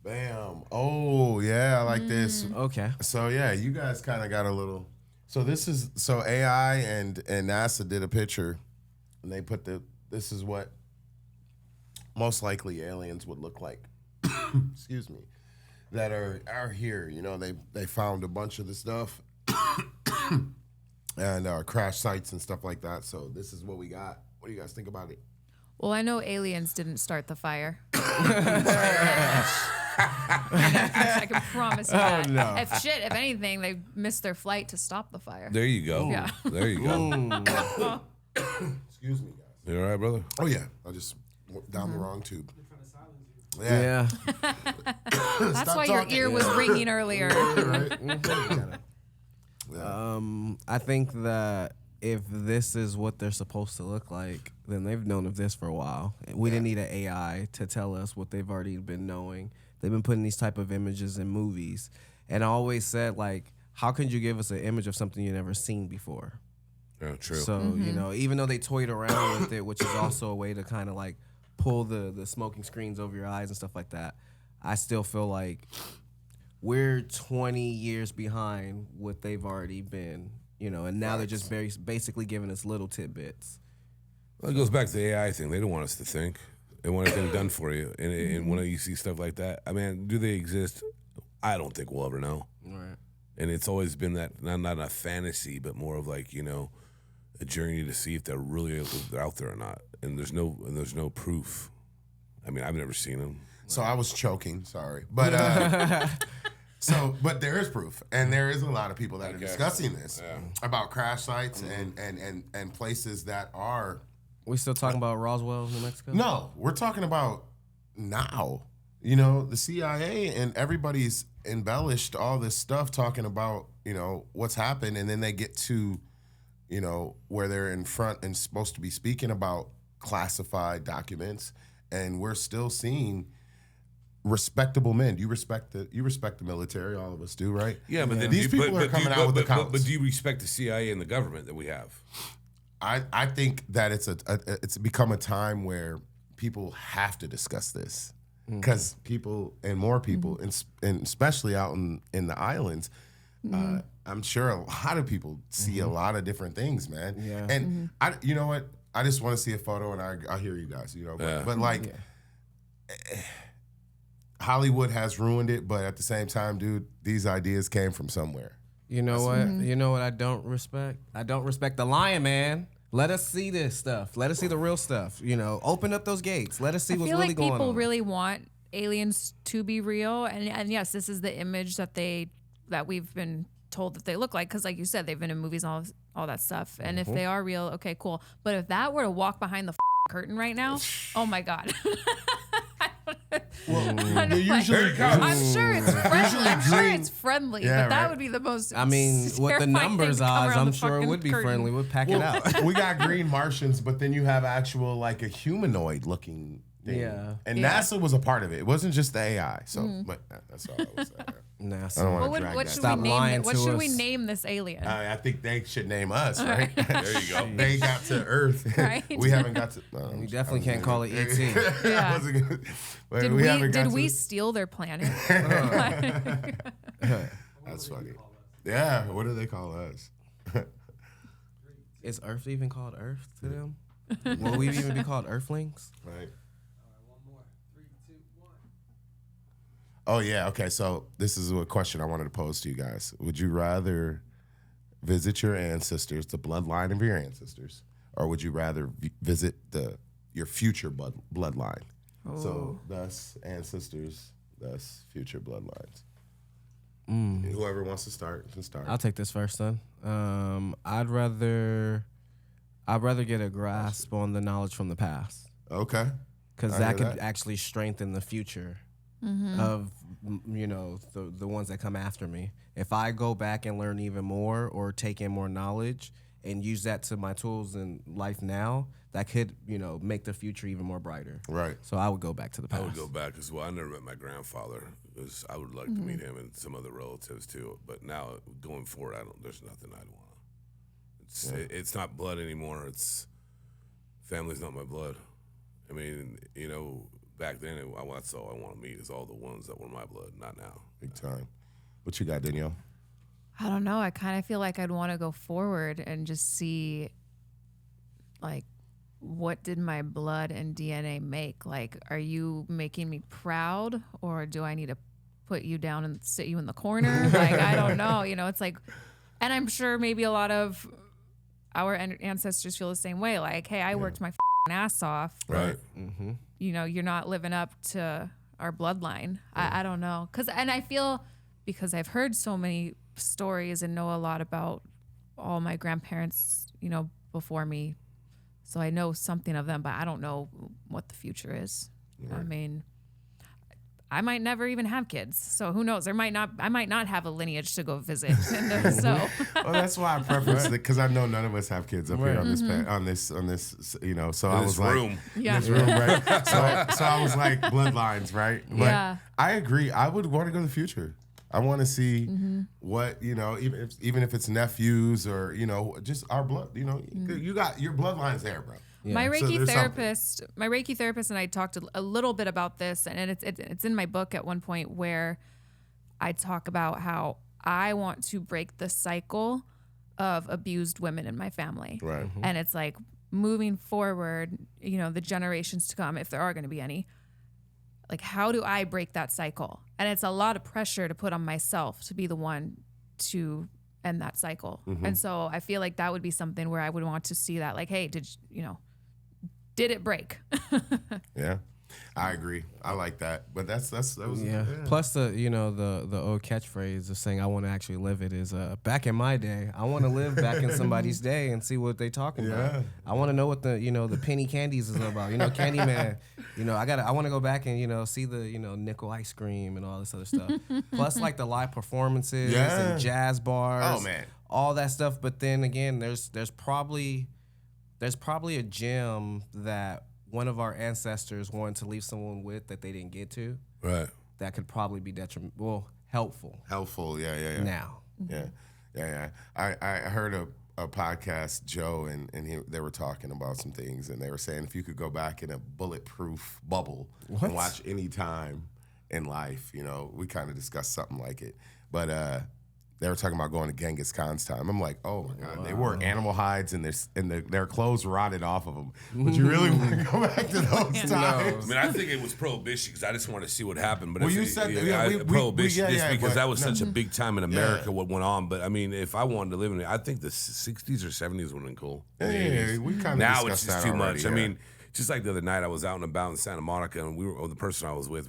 Bam. Oh, yeah, I like this. Okay. So, yeah, you guys kind of got a little. So AI and NASA did a picture, and they put this is what most likely aliens would look like. Excuse me. That are here. You know, they found a bunch of the stuff and crash sites and stuff like that. So this is what we got. What do you guys think about it? Well, I know aliens didn't start the fire. I can promise you that. no. If anything, they missed their flight to stop the fire. There you go. Yeah. There you go. Excuse me, guys. You all right, brother? Oh, yeah. I just went down the wrong tube. Yeah. That's why your ear was ringing earlier. I think that if this is what they're supposed to look like, then they've known of this for a while. We didn't need an AI to tell us what they've already been knowing. They've been putting these type of images in movies. And I always said, like, how could you give us an image of something you've never seen before? Yeah, true. So, you know, even though they toyed around with it, which is also a way to kind of like pull the smoking screens over your eyes and stuff like that, I still feel like we're 20 years behind what they've already been, you know, and now they're just basically giving us little tidbits. Well, it goes back to the AI thing. They don't want us to think. They want everything done for you. And when you see stuff like that, I mean, do they exist? I don't think we'll ever know. Right. And it's always been that, not a fantasy, but more of like, you know, a journey to see if they're really out there or not. And there's no proof. I mean, I've never seen them. So I was choking, sorry. But but there is proof. And there is a lot of people that are discussing this about crash sites and places that are. We still talking about Roswell, New Mexico? No, we're talking about now. You know, the CIA and everybody's embellished all this stuff talking about, you know, what's happened. And then they get to, you know, where they're in front and supposed to be speaking about classified documents. And we're still seeing respectable men. You respect the military, all of us do, right? Yeah, but then these people are coming out with accounts. But do you respect the CIA and the government that we have? I think that it's become a time where people have to discuss this because people and more people, and especially out in the islands, I'm sure a lot of people see a lot of different things, man. Yeah. And you know what? I just want to see a photo, and I hear you guys, you know. But like, Hollywood has ruined it, but at the same time, dude, these ideas came from somewhere. You know what? You know what I don't respect? I don't respect the lying, man. Let us see this stuff. Let us see the real stuff. You know, open up those gates. Let us see what's really going on. I feel like people really want aliens to be real, and yes, this is the image that we've been told that they look like, because like you said, they've been in movies and all that stuff. And if they are real, okay, cool. But if that were to walk behind the curtain right now, oh my God. Well, I'm sure it's friendly, Yeah, but that right. would be the most. I mean, with the numbers odds, I'm sure it would be friendly. We'll pack it out. We got green Martians, but then you have actual like a humanoid looking thing. Yeah. And NASA was a part of it. It wasn't just the AI. So, but that's all I was saying. NASA. I don't want to What drag that. Stop lying What to should us. we name this alien? I think they should name us, right? There you go. They got to Earth. Right. We haven't got to. We definitely can't call it ET. Yeah. Did we to. steal their planet? That's funny. Yeah. What do they call us? Is Earth even called Earth to them? Will we even be called Earthlings? Right. Oh, yeah. Okay. So this is a question I wanted to pose to you guys. Would you rather visit your ancestors, the bloodline of your ancestors, or would you rather visit your future bloodline? Oh. So thus ancestors, thus future bloodlines. Whoever wants to start can start. I'll take this first, then. I'd rather get a grasp on the knowledge from the past. Okay. Because that could actually strengthen the future of you know, the ones that come after me. If I go back and learn even more or take in more knowledge and use that to my tools in life now, that could, you know, make the future even more brighter. Right. So I would go back to the past. I would go back as well. I never met my grandfather. I would like to meet him and some other relatives too. But now going forward, there's nothing I'd want. It's not blood anymore. It's family's not my blood. I mean, you know, back then that's all I want to meet is all the ones that were my blood. Not now. Big time. What you got, Danyelle? I don't know. I kind of feel like I'd want to go forward and just see, like, what did my blood and DNA make? Like, are you making me proud, or do I need to put you down and sit you in the corner? Like, I don't know. You know, it's like, and I'm sure maybe a lot of our ancestors feel the same way. Like, hey, I worked my ass off. Right. Mm-hmm. You know, you're not living up to our bloodline. I don't know. And I feel, because I've heard so many stories and know a lot about all my grandparents, you know, before me. So I know something of them, but I don't know what the future is. Right. I mean, I might never even have kids, so who knows? I might not have a lineage to go visit. And, so, well, that's why I preference it, because I know none of us have kids up here on this, you know. So I was like, room. Yeah. This room, right? so I was like, bloodlines, right? But yeah. I agree. I would want to go to the future. I want to see what, you know, even if it's nephews or, you know, just our blood. You know, you got your bloodline's there, bro. Yeah. My Reiki therapist and I talked a little bit about this, and it's in my book at one point where I talk about how I want to break the cycle of abused women in my family. Right. And it's like, moving forward, you know, the generations to come, if there are going to be any, like, how do I break that cycle? And it's a lot of pressure to put on myself to be the one to end that cycle. And so I feel like that would be something where I would want to see that, like, hey, did it break? Yeah, I agree. I like that. But that was Plus the old catchphrase of saying I want to actually live it is back in my day. I want to live back in somebody's day and see what they talking about. I want to know what the penny candies is about. You know, Candyman. You know, I want to go back and, you know, see the, you know, nickel ice cream and all this other stuff. Plus, like, the live performances and jazz bars. Oh man, all that stuff. But then again, there's probably a gem that one of our ancestors wanted to leave someone with that they didn't get to. Right. That could probably be helpful. Helpful, yeah. Now. Yeah. I heard a podcast, Joe, and they were talking about some things, and they were saying if you could go back in a bulletproof bubble and watch any time in life, you know, we kind of discussed something like it. But they were talking about going to Genghis Khan's time. I'm like, oh my God, they wore animal hides and their clothes rotted off of them. Would you really want to go back to those times? I mean, I think it was prohibition because I just wanted to see what happened. But you said prohibition because that was such a mm-hmm. big time in America. What went on? But I mean, if I wanted to live in it, I think the -- or 70s would have been cool. Yeah, we kind of now it's just too already, much. yeah. I mean. Just like the other night, I was out and about in Santa Monica, and the person I was with,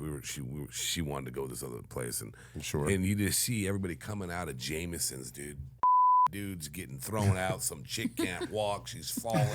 she wanted to go to this other place, and you just see everybody coming out of Jameson's, dude. Dudes getting thrown out. Some chick can't walk. She's falling.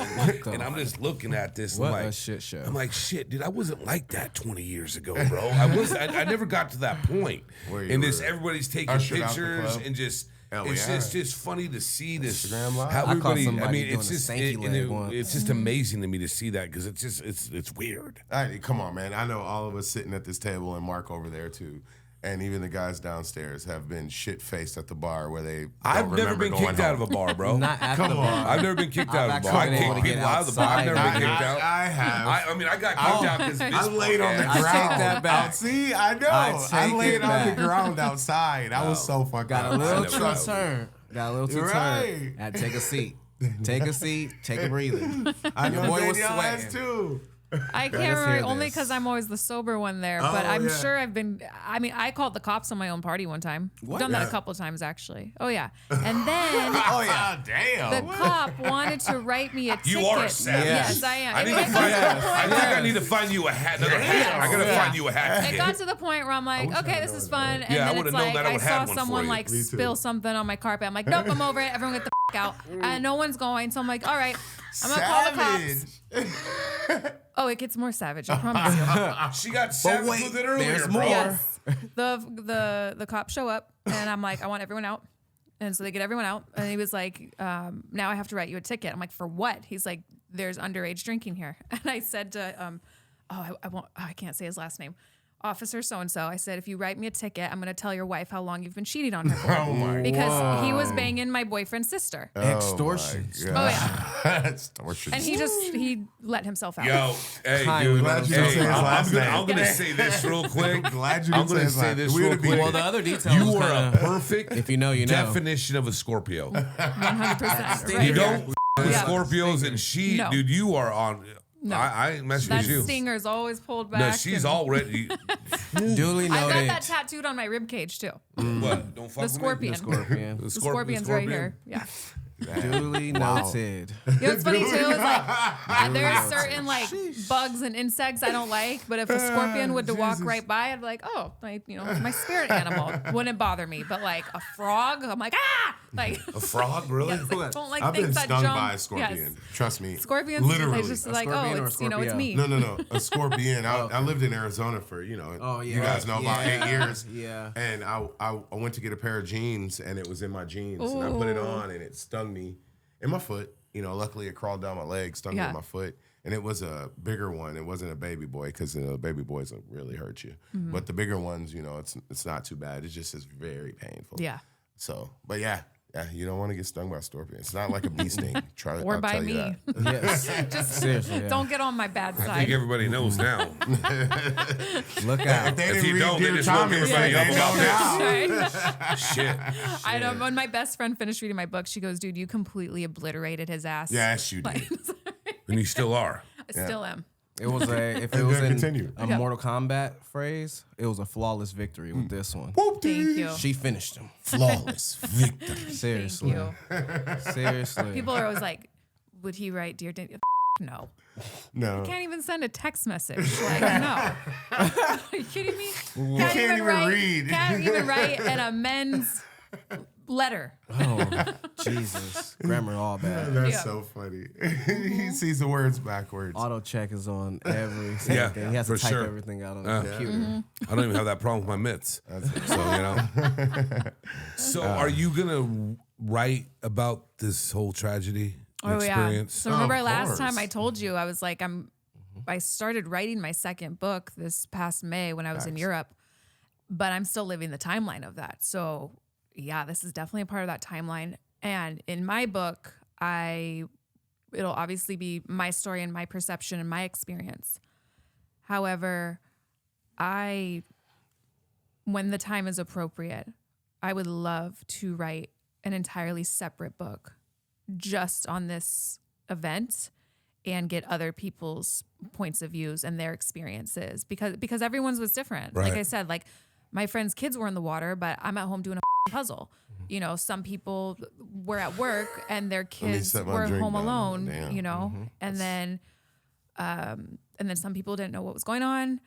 And I'm just looking at this. What like, a shit show. I'm like, shit, dude, I wasn't like that 20 years ago, bro. I never got to that point. And everybody's taking pictures and just... It's just funny to see this. How everybody, I mean, it's just amazing to me to see that because it's weird. Come on, man. I know all of us sitting at this table and Mark over there too. And even the guys downstairs have been shit-faced at the bar where they I've never been kicked out of a bar, bro. Not at the bar. I've never been kicked out of a bar. I kicked people out of the bar. I've never been kicked out. I have. I mean, I got kicked out because I laid on the ground. I take that back. See, I know. I laid on the ground outside. I was so fucking Got a little true turn. Got a little too turn. Had to take a seat. Take a seat. Take a breather. I know boy was Danyelle has sweating. too. I can't remember, only because I'm always the sober one there. But I'm sure I've been. I mean, I called the cops on my own party one time. I've done that a couple of times actually. Oh yeah, and then damn. the cop wanted to write me a ticket. You are savage. Yes, I am. I think I need to find you another hat. I gotta find you a hat. It got to the point where I'm like, okay, this is fun. And Yeah, I then would've it's known like that I I would saw have one someone for you. like spill something on my carpet. I'm like, nope, I'm over it. Everyone get the out. And no one's going. So I'm like, all right, I'm gonna call the cops. Oh, it gets more savage. I promise you. She got savage with it earlier, there's bro. more. Yes. the cops show up, and I'm like, I want everyone out. And so they get everyone out, and he was like, now I have to write you a ticket. I'm like, for what? He's like, there's underage drinking here. And I said to, I can't say his last name. Officer so-and-so, I said, if you write me a ticket, I'm going to tell your wife how long you've been cheating on her for. Oh my because he was banging my boyfriend's sister. Extortion. Oh yeah. Extortion. And he let himself out. Yo, hey, Hi, dude. glad you didn't say his last name. I'm gonna say this real quick. Glad you I'm didn't gonna say say his this last real name. quick. Well, the other details. You are a kinda- perfect If you know, you know. definition of a Scorpio. 100%. You Right don't here. with Yeah. Scorpios, and she, No. dude, you are on. No. I ain't messing That with you. stinger's always pulled back. No, she's and already. Duly I got noted. that tattooed on my rib cage too. What? Don't fuck The scorpion. Scorpion. The scorpion's right here. Yeah. Duly noted. You know what's funny too is like there's certain like bugs and insects I don't like, but if a scorpion would to walk right by, I'd be like, oh, my spirit animal wouldn't bother me. But like a frog, I'm like, like A frog, really? yes, I don't like I've been things that stung jump. by a scorpion. Yes. Trust me. Scorpions, Literally. they just A like, scorpion oh, or a it's it's Scorpio? me. No. A scorpion. I lived in Arizona for, Oh, yeah. you guys know about Yeah. 8 years. Yeah. And I went to get a pair of jeans, and it was in my jeans. And I put it on, and it stung me in my foot. Luckily it crawled down my leg, stung me in my foot. And it was a bigger one. It wasn't a baby boy, because baby boys will really hurt you. But the bigger ones, it's not too bad. It's just very painful. Yeah. So, but yeah, you don't want to get stung by a scorpion. It's not like a bee sting. Or I'll by tell you me. that. Yes. Just Seriously. Yeah. don't get on my bad I think side. everybody knows now. Look out. They If didn't you read don't, Dear they just woke Tommy, everybody they up about know this. now. Right? Shit. I know. When my best friend finished reading my book, she goes, "Dude, you completely obliterated his ass." Yes, you Like, did. And you still are. I still am. It was if it was in Continue. a Mortal Kombat phrase, it was a flawless victory with this one. Thank you. She finished him. Flawless victory. Seriously. Thank you. Seriously. People are always like, "Would he write Dear Danielle?" No. No. Can't even send a text message. Like, no. Are you kidding me? Can't even read. Can't even write an amends letter. Oh, Jesus. Grammar all bad. That's Yeah. so funny. He sees the words backwards. Auto check is on every single Yeah, thing. He has to for type sure. everything out on the computer. I don't even have that problem with my mitts. So, So, are you going to write about this whole tragedy experience? So remember Of last course. time I told you I was like I started writing my second book this past May when I was in Europe, but I'm still living the timeline of that. So yeah, this is definitely a part of that timeline. And in my book, it'll obviously be my story and my perception and my experience. However, when the time is appropriate, I would love to write an entirely separate book just on this event and get other people's points of views and their experiences because everyone's was different. Right. Like I said, like my friend's kids were in the water, but I'm at home doing a puzzle. Some people were at work and their kids set my were drink home down. alone, Damn. and then some people didn't know what was going on.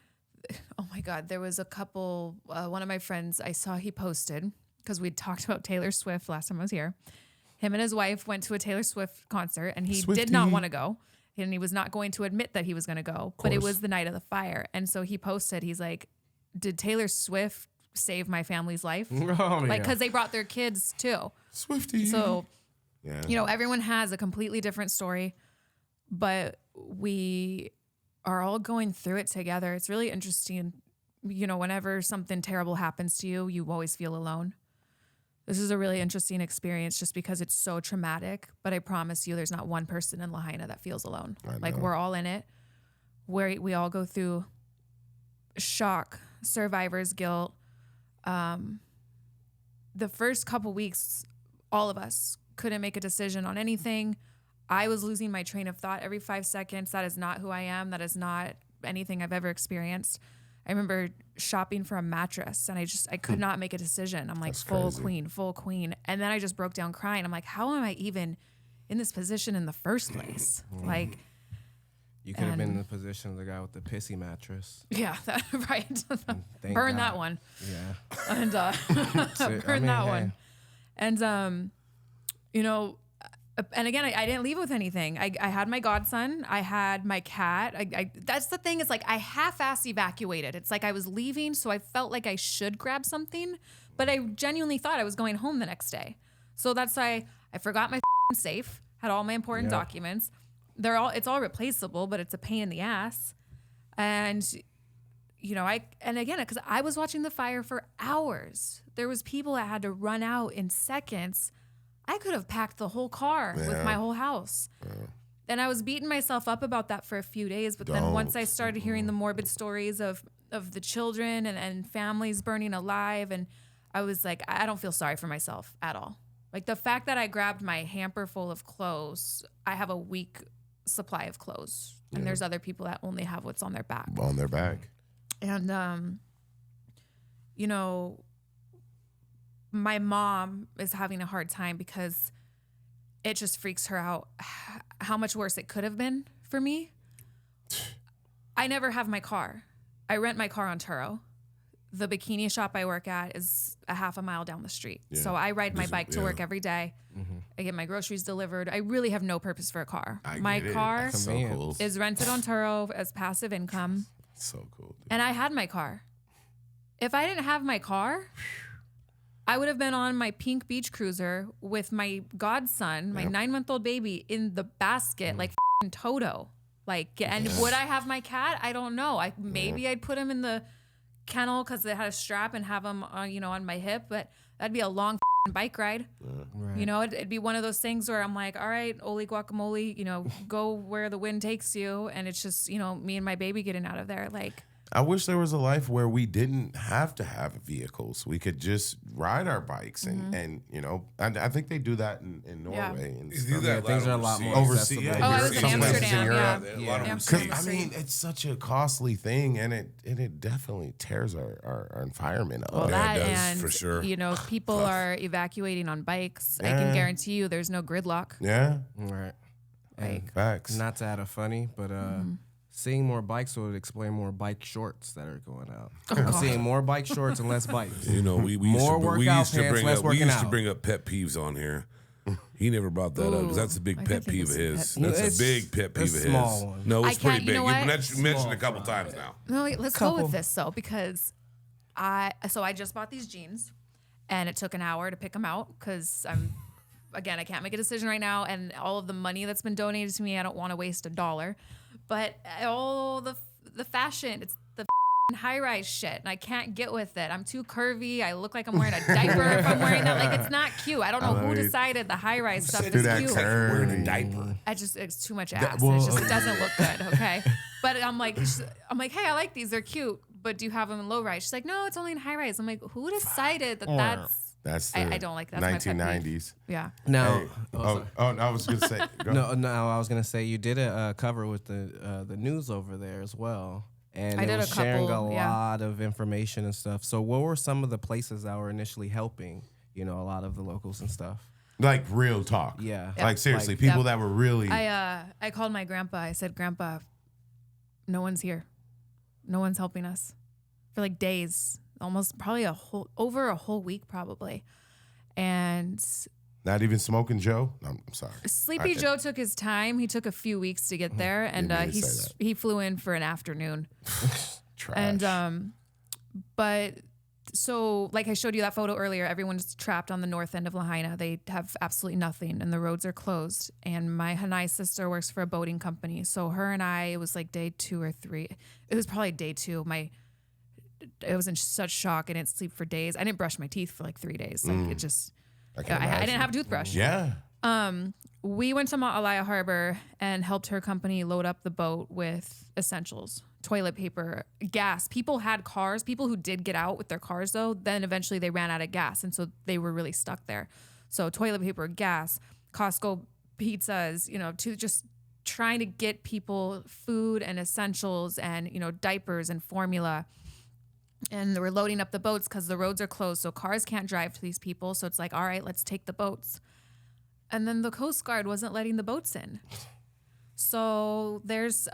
Oh my God, there was a couple, one of my friends, I saw he posted, because we'd talked about Taylor Swift last time I was here. Him and his wife went to a Taylor Swift concert, and he did not want to go. And he was not going to admit that he was going to go, but it was the night of the fire. And so he posted, he's like, did Taylor Swift save my family's life? Oh, yeah. Because they brought their kids too. Swifty. So, yeah. everyone has a completely different story, but we are all going through it together. It's really interesting. Whenever something terrible happens to you, you always feel alone. This is a really interesting experience just because it's so traumatic, but I promise you there's not one person in Lahaina that feels alone. Like we're all in it. We all go through shock, survivor's guilt. The first couple weeks, all of us couldn't make a decision on anything. I was losing my train of thought every 5 seconds. That is not who I am. That is not anything I've ever experienced. I remember shopping for a mattress and I could not make a decision. I'm like, full queen. And then I just broke down crying. I'm like, how am I even in this position in the first place? Like, You could have been in the position of the guy with the pissy mattress. yeah, right. Thank Burn God. that one. Yeah. And burn that one. And And again, I didn't leave with anything. I had my godson. I had my cat. That's the thing. Is like I half-ass evacuated. It's like I was leaving, so I felt like I should grab something, but I genuinely thought I was going home the next day. So that's why I forgot my safe. Had all my important documents. It's all replaceable, but it's a pain in the ass. And because I was watching the fire for hours. There was people that had to run out in seconds. I could have packed the whole car with my whole house. And I was beating myself up about that for a few days. But then once I started hearing the morbid stories of the children and families burning alive, and I was like, I don't feel sorry for myself at all. Like the fact that I grabbed my hamper full of clothes, I have a week supply of clothes. And there's other people that only have what's on their back. On their back. And, my mom is having a hard time because it just freaks her out how much worse it could have been for me. I never have my car. I rent my car on Turo. The bikini shop I work at is a half a mile down the street. Yeah. So I ride my bike to work every day. Mm-hmm. I get my groceries delivered. I really have no purpose for a car. My car is rented on Turo as passive income. So cool. Dude. And I had my car. If I didn't have my car, I would have been on my pink beach cruiser with my godson, my 9-month-old baby in the basket, like Toto. And would I have my cat? I don't know. Maybe I'd put him in the kennel because it had a strap and have him, on my hip. But that'd be a long bike ride. Right. It'd be one of those things where I'm like, all right, Oli guacamole, go where the wind takes you. And it's just, me and my baby getting out of there. Like, I wish there was a life where we didn't have to have vehicles. We could just ride our bikes and I think they do that in Norway. And stuff. Things are a lot more overseas. I was in Amsterdam. Because it's such a costly thing, and it definitely tears our environment up. Well, that it does, and for sure. People are evacuating on bikes. I can guarantee you, there's no gridlock. Yeah, right. Like, facts. Not to add a funny, but seeing more bikes would explain more bike shorts that are going out. I'm seeing more bike shorts and less bikes. We used to bring up pet peeves on here. He never brought that up because that's a big pet peeve of his. That's a big pet peeve of his. Small one. No, it's pretty big. You mentioned a couple times now. No, let's go with this though, because I just bought these jeans, and it took an hour to pick them out because I can't make a decision right now, and all of the money that's been donated to me, I don't want to waste $1. But all the fashion, it's the high-rise shit, and I can't get with it. I'm too curvy. I look like I'm wearing a diaper if I'm wearing that. Like, it's not cute. I don't know who decided the high-rise stuff is cute. Wearing a diaper. It's too much ass. It doesn't look good, okay? But I'm like, hey, I like these. They're cute. But do you have them in low-rise? She's like, no, it's only in high-rise. I'm like, who decided that's the I don't like that. 1990s. Yeah. No. I was gonna say. No. I was gonna say you did a cover with the news over there as well, and it was sharing a lot of information and stuff. So, what were some of the places that were initially helping? A lot of the locals and stuff. Like real talk. Yeah. Like seriously, people that were really. I called my grandpa. I said, Grandpa, no one's here. No one's helping us for like days. Almost probably over a whole week probably. And not even Smoking Joe? No, I'm sorry. Sleepy Joe took his time. He took a few weeks to get there, and he flew in for an afternoon. Trash. And but so like I showed you that photo earlier, everyone's trapped on the north end of Lahaina. They have absolutely nothing, and the roads are closed. And my Hanai sister works for a boating company, so her and I, it was like day 2 or 3. It was probably day 2. I was in such shock. I didn't sleep for days. I didn't brush my teeth for like 3 days. Like it just, I didn't have a toothbrush. Yeah. We went to Maui Harbor and helped her company load up the boat with essentials, toilet paper, gas. People had cars. People who did get out with their cars though, then eventually they ran out of gas. And so they were really stuck there. So toilet paper, gas, Costco pizzas, to just trying to get people food and essentials and, diapers and formula. And we're loading up the boats because the roads are closed, so cars can't drive to these people. So it's like, all right, let's take the boats. And then the Coast Guard wasn't letting the boats in. So there's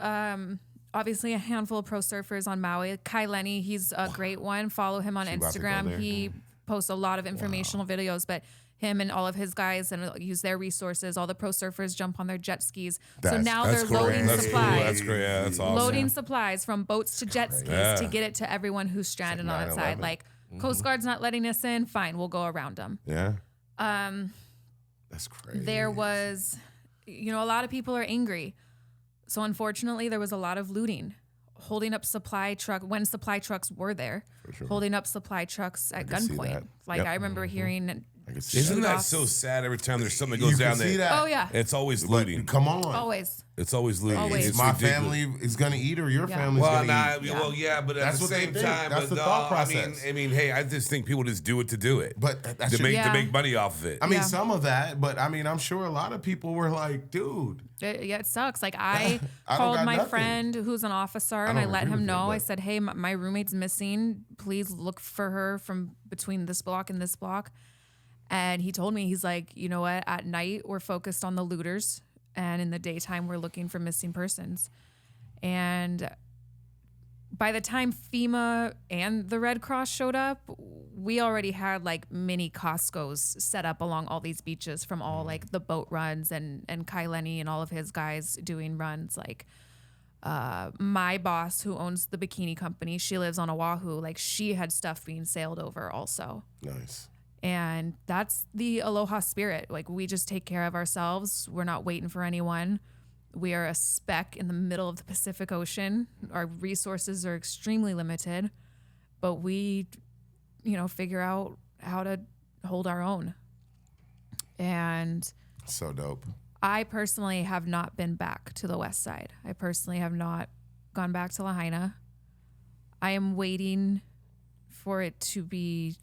obviously a handful of pro surfers on Maui. Kai Lenny, he's a great one. Follow him on Instagram. He posts a lot of informational videos, but him and all of his guys and use their resources. All the pro surfers jump on their jet skis. So That's- now That's they're cool. loading That's cool. supplies. That's great. Yeah, that's awesome. Loading supplies from boats to jet skis Yeah. to get it to everyone who's stranded on its side. 9/11. Like, Coast Guard's not letting us in. Fine, we'll go around them. Yeah. That's crazy. There was, a lot of people are angry. So unfortunately, there was a lot of looting, holding up supply trucks were there, holding up supply trucks at can see gunpoint. that. Like Yep. I remember hearing. I can see Isn't that Shoot-offs. so sad every time there's something that You goes can down see there? that. Oh yeah, It's always But looting. come on. always. It's always looting. Always. It's My ridiculous. family is gonna eat or your Yeah. family's Well, gonna eat. well, yeah, but at That's the what they same think. time, That's but the thought process. I mean, hey, I just think people just do it to do it, But that's to your- to make money off of it. I mean, Yeah. some of that, but I mean, I'm sure a lot of people were like, dude. It sucks. Like I I don't called got my nothing. friend who's an officer and I don't let agree him with it, know. I but- said, hey, my roommate's missing. Please look for her from between this block and this block. And he told me, he's like, you know what? At night, we're focused on the looters. And in the daytime, we're looking for missing persons. And by the time FEMA and the Red Cross showed up, we already had like mini Costco's set up along all these beaches from all like the boat runs and Kai Lenny and all of his guys doing runs. Like my boss who owns the bikini company, she lives on Oahu. Like she had stuff being sailed over also. Nice. And that's the Aloha spirit. Like we just take care of ourselves. We're not waiting for anyone. We are a speck in the middle of the Pacific Ocean. Our resources are extremely limited, but we, figure out how to hold our own. And So dope. I personally have not been back to the West Side. I personally have not gone back to Lahaina. I am waiting for it to be,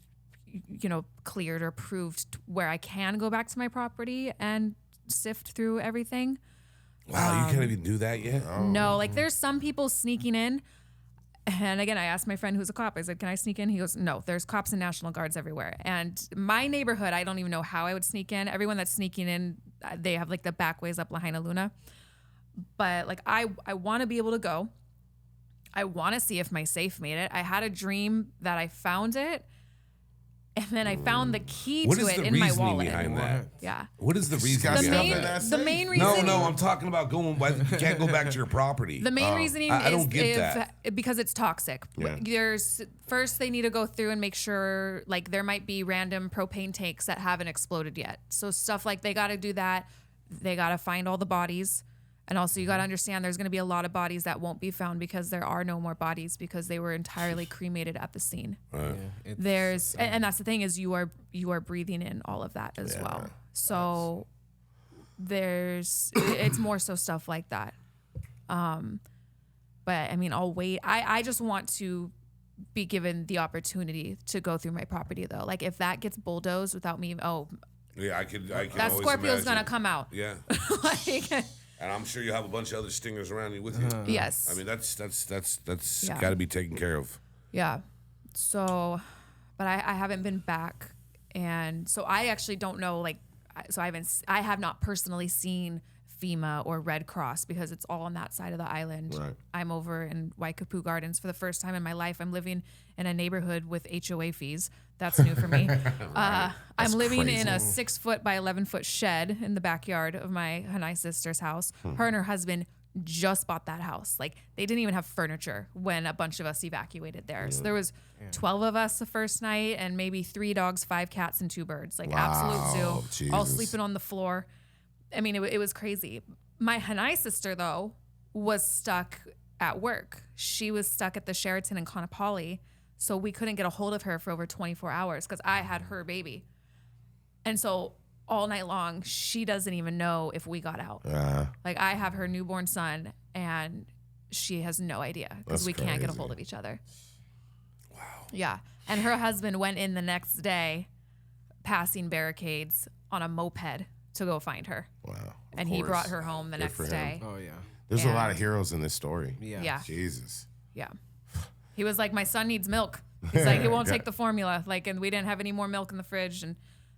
cleared or proved where I can go back to my property and sift through everything. Wow, you can't even do that yet. No, like there's some people sneaking in. And again, I asked my friend who's a cop, I said, can I sneak in? He goes, no, there's cops and National Guards everywhere. And my neighborhood, I don't even know how I would sneak in. Everyone that's sneaking in, they have like the back ways up Lahaina Luna. But like, I want to be able to go. I want to see if my safe made it. I had a dream that I found it. And then I found the key What to is it the in my reasoning wallet. behind that? Yeah. What is the reason got The behind stuff main, in that? that the safe? main No, reason. I'm talking about going. Why you can't go back to your property? The main reasoning I is don't get if, that. because it's toxic. Yeah. There's first they need to go through and make sure like there might be random propane tanks that haven't exploded yet. So stuff like they got to do that. They got to find all the bodies. And also you got to understand there's going to be a lot of bodies that won't be found because there are no more bodies because they were entirely cremated at the scene. There's and that's the thing is you are breathing in all of that as well. So it's more so stuff like that. But I mean, I'll wait. I just want to be given the opportunity to go through my property though. Like if that gets bulldozed without me, Yeah, I can. that always Scorpio's imagine. gonna come out. Yeah, Like, and I'm sure you have a bunch of other stingers around you with you. yes. I mean, that's Yeah. got to be taken care of. Yeah. So, but I haven't been back, and so I actually don't know. Like, so I have not personally seen FEMA or Red Cross because it's all on that side of the island. Right. I'm over in Waikapu Gardens for the first time in my life. I'm living in a neighborhood with HOA fees. That's new for me. I'm living in a 6-foot by 11-foot shed in the backyard of my Hanai sister's house. Her and her husband just bought that house. Like they didn't even have furniture when a bunch of us evacuated there. So there was 12 of us the first night and maybe 3 dogs, 5 cats, and 2 birds. Like absolute zoo, all Jesus. sleeping on the floor. I mean, it was crazy. My Hanai sister though was stuck at work. She was stuck at the Sheraton in Kaanapali. So we couldn't get a hold of her for over 24 hours because I had her baby. And so all night long, she doesn't even know if we got out. Like I have her newborn son and she has no idea because That's we can't get a crazy. hold of each other. Wow. Yeah. And her husband went in the next day passing barricades on a moped to go find her. Wow. And he brought her home the Good next for him. day. Oh yeah. There's a lot of And- heroes in this story. Yeah. Yeah. Jesus. Yeah. He was like, my son needs milk. He's like, he won't Yeah. take the formula. Like, and we didn't have any more milk in the fridge. And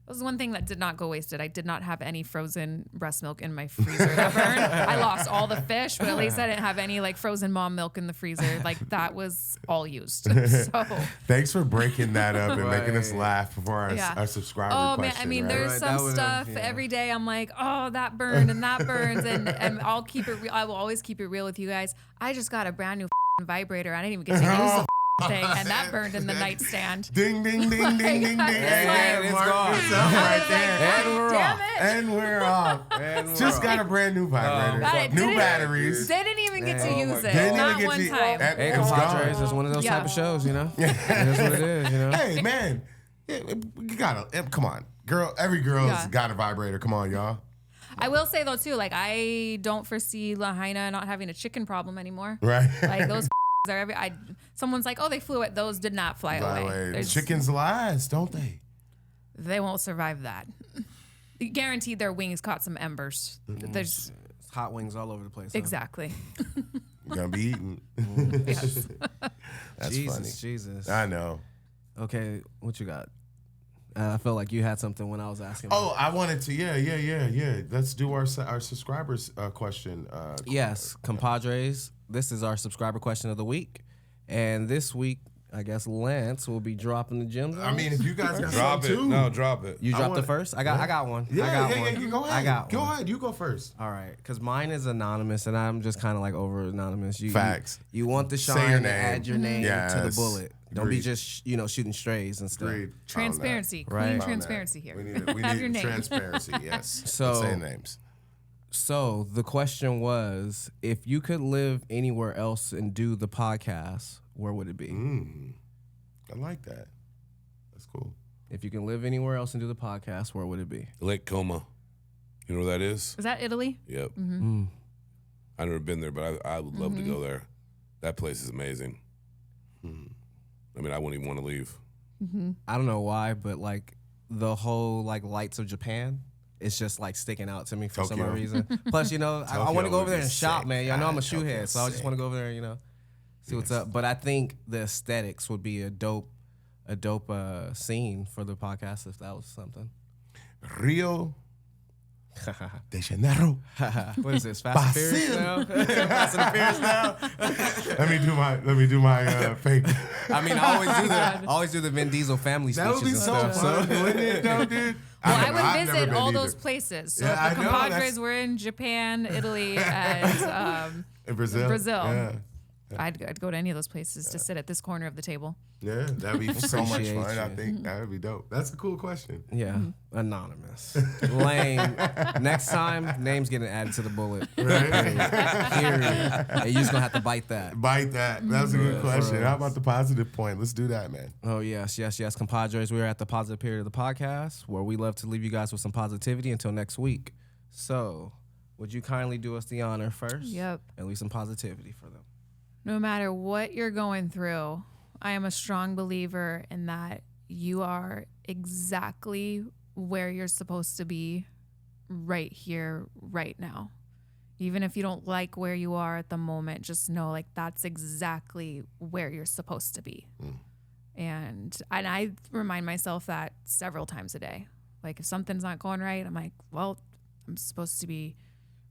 That was one thing that did not go wasted. I did not have any frozen breast milk in my freezer that burned. I lost all the fish, but at least I didn't have any like frozen mom milk in the freezer. Like that was all used. So Thanks for breaking that up and making us laugh for our subscriber question. Man, I mean, right? there's some stuff every day. I'm like, oh, that burned and that burns, and I'll keep it real. I will always keep it real with you guys. I just got a brand new vibrator. I didn't even get to use the thing, and that burned in the nightstand. Ding, ding, ding, ding, ding, ding. And it's gone. Right there. And we're off. And we're off. Just got a brand new vibrator. New batteries. Didn't even get to use it. Didn't Not even get one to time. Hey, compadres, it's one of those type of shows, you know? That's what it is, you know? Hey, man. You gotta, come on. Every girl's got a vibrator. Come on, y'all. I will say, though, too, like, I don't foresee Lahaina not having a chicken problem anymore. Right. Like, those are someone's like, oh, they flew it. Those did not fly away. Chickens last, don't they? They won't survive that. Guaranteed their wings caught some embers. There's hot wings all over the place. Exactly. You're going to be eating. Yes. That's funny. Jesus. I know. Okay, what you got? I felt like you had something when I was asking. Oh, I wanted to. Yeah. Let's do our subscribers question. Yes, compadres. This is our subscriber question of the week, and this week, I guess Lance will be dropping the gems. I mean, if you guys got drop it, too. no, drop it. You dropped it first. I got one. Yeah. You go ahead. I got go one. ahead. You go first. All right, because mine is anonymous, and I'm just kind of like over anonymous. Facts. You want the Say shine your to name. add your name to the bullet. Don't be Agreed. just shooting strays and stuff. Agreed. Transparency. Right. Clean transparency here. We Have need your name. transparency. Yes. So- Say names. So the question was, if you could live anywhere else and do the podcast, where would it be? I like that. That's cool. If you can live anywhere else and do the podcast, where would it be? Lake Como. You know where that is? Is that Italy? Yep. Mm-hmm. I've never been there, but I would love to go there. That place is amazing. I mean, I wouldn't even want to leave. I don't know why, but like the whole like lights of Japan, it's just like sticking out to me for some Tokyo. reason. Plus, I want Tokyo to go over would there be and shop, sick. man. I know I'm a God, shoehead, Tokyo's so I just sick. want to go over there and see what's up. But I think the aesthetics would be a dope scene for the podcast if that was something. Rio de Janeiro. What is this? Fast and Furious now? Fast and Furious now? Let me do my fake. I mean, I always do the Vin Diesel family That speeches would be and so stuff. fun, wouldn't it, though, dude? Well, I I've would never visit been all either. those places. So Yeah, if the I know, compadres that's- were in Japan, Italy, and In Brazil. Brazil. I'd go to any of those places to sit at this corner of the table. Yeah, that'd be so much Appreciate fun. I you. think that would be dope. That's a cool question. Yeah, anonymous. Lame. Next time, name's getting added to the bullet. Right? Period. And you're just gonna have to bite that. Bite that. That's a good question. How about the positive point? Let's do that, man. Oh yes, compadres. We're at the positive period of the podcast where we love to leave you guys with some positivity until next week. So, would you kindly do us the honor first? Yep. And leave some positivity for them. No matter what you're going through, I am a strong believer in that you are exactly where you're supposed to be right here, right now. Even if you don't like where you are at the moment, just know like that's exactly where you're supposed to be. And I remind myself that several times a day. Like if something's not going right, I'm like, well, I'm supposed to be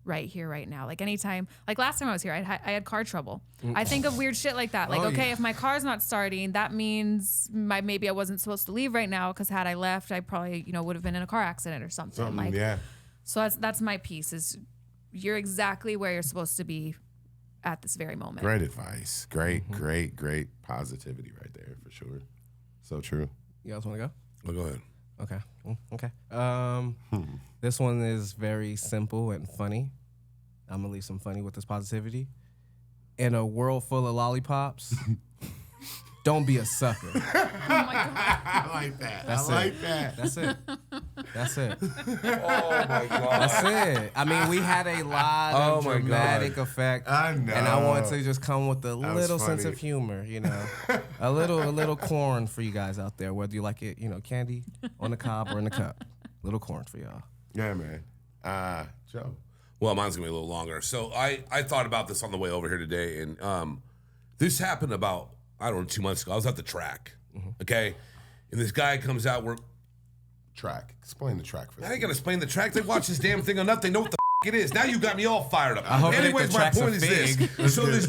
right here, right now. Like anytime, like last time I was here, I had car trouble. I think of weird shit like that. Like, if my car's not starting, that means maybe I wasn't supposed to leave right now because had I left, I probably, would have been in a car accident or something. Yeah. So that's my piece is you're exactly where you're supposed to be at this very moment. Great advice. Great positivity right there for sure. So true. You guys want to go? Oh, go ahead. Okay. This one is very simple and funny. I'm gonna leave some funny with this positivity. In a world full of lollipops, don't be a sucker. Oh my God. I like that. That's I like that. That's it. That's it. Oh my God. That's it. I mean, we had a lot of Oh my dramatic God. effect. I know. And I want to just come with a was little sense funny. of humor, a little corn for you guys out there, whether you like it, candy on the cob or in the cup. Little corn for y'all. Yeah, man. Joe. Well, mine's gonna be a little longer. So I thought about this on the way over here today, and this happened about 2 months ago. I was at the track, okay, and this guy comes out. We're track. Explain the track for I them. ain't gonna explain the track. They watch this damn thing enough. They know what the it is. Now you got me all fired up. I hope it ain't Anyways, the my tracks point of is Fig. this. So this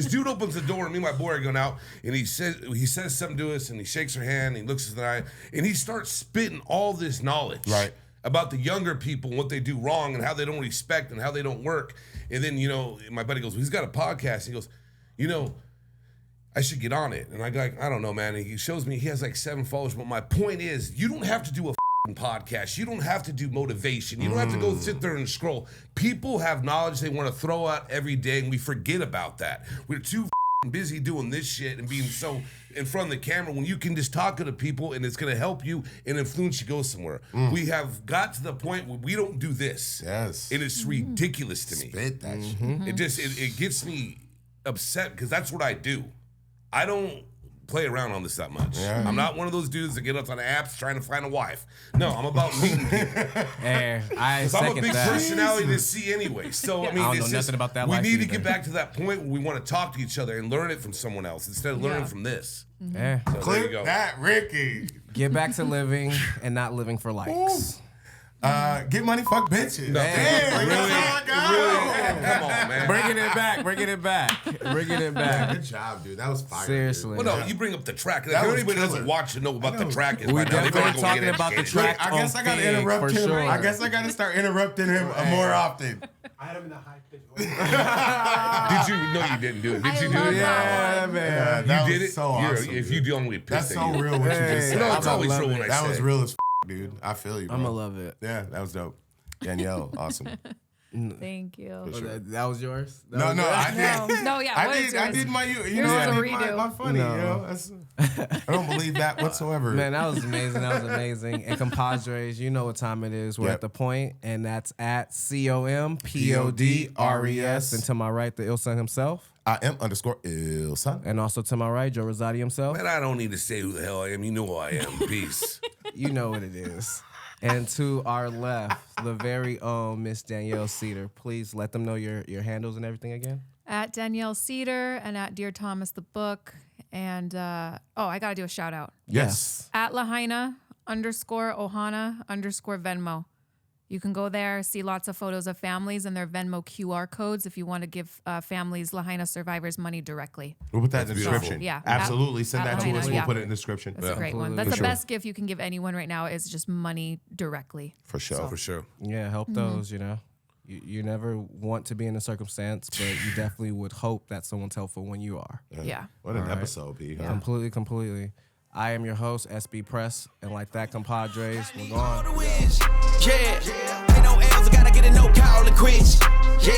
dude opens the door, and me and my boy are going out, and he says something to us, and he shakes her hand, and he looks us in the eye, and he starts spitting all this knowledge about the younger people and what they do wrong and how they don't respect and how they don't work. And then, my buddy goes, well, he's got a podcast. He goes, I should get on it. And I go, I don't know, man. And he shows me he has like 7 followers. But my point is, you don't have to do a podcast. You don't have to do motivation. You don't have to go sit there and scroll. People have knowledge they want to throw out every day, and we forget about that. We're too busy doing this shit and being so in front of the camera when you can just talk to the people and it's going to help you and influence you go somewhere. We have got to the point where we don't do this. Yes. And it's ridiculous to me. Spit that shit. It gets me upset because that's what I do. I don't play around on this that much. Yeah. I'm not one of those dudes that get up on apps trying to find a wife. No, I'm about meeting people. Hey, I 'Cause I'm a second big that. personality to see anyway. So, I mean, I don't it's know just, nothing about that we life need to either. get back to that point where we want to talk to each other and learn it from someone else instead of learning from this. Yeah. So there you Clip go. that, Ricky. Get back to living and not living for likes. Get money, fuck bitches. No, Damn, really, that's all I got. come on, man. Bringing it back. Bringing it back. Good job, dude. That was fire. Seriously. Well, no, you bring up the track. Like, That was anybody doesn't killer. watch and know about the track is We by now. They definitely better go get talking about the educated. track. I guess I gotta Fig, interrupt for him. sure. I guess I gotta start interrupting him more often. I had him in the high pitch voice. Did you? No, you didn't do it. Did you do love it? that. Yeah, man. that You was did it. so You're- awesome. If you dude. don't, we pissed That's at so you. real what you Hey, just said. No, it's I'ma always love real it. when I That say was it. real as dude. I feel you, bro. I'm going to love it. Yeah, that was dope. Danyelle, awesome. Thank you. For sure. That was yours? That No, was no, yours? I did. No, yeah. What is I yours? did my, you Yours know, is I a did redo. my funny, No. you know. I don't believe that whatsoever. Man, that was amazing. That was amazing. And compadres, you know what time it is. We're Yep. at the point, and that's at COMPODRES. And to my right, the ill son himself. I am _ son. And also to my right, Joe Rosati himself. Man, I don't need to say who the hell I am. You know who I am. Peace. You know what it is. And to our left, the very own Miss Danyelle Cedar. Please let them know your handles and everything again. At Danyelle Cedar and at Dear Thomas the book. And I gotta do a shout out. Yes. At Lahaina _Ohana _Venmo. You can go there, see lots of photos of families and their Venmo QR codes if you want to give families, Lahaina survivors, money directly. We'll put that in the beautiful. description. Yeah. Absolutely. Send At that to Lahaina, us. We'll yeah. put it in the description. That's a great one. completely. That's For the sure. best gift you can give anyone right now is just money directly. For sure. For sure. Yeah, help those, you know. You never want to be in a circumstance, but you definitely would hope that someone's helpful when you are. Yeah. What an episode, P. Huh? Completely. I am your host, Sbpress, and like that, compadres, we're gone. Yeah, ain't no L's, I gotta get a no call and quit. Yeah,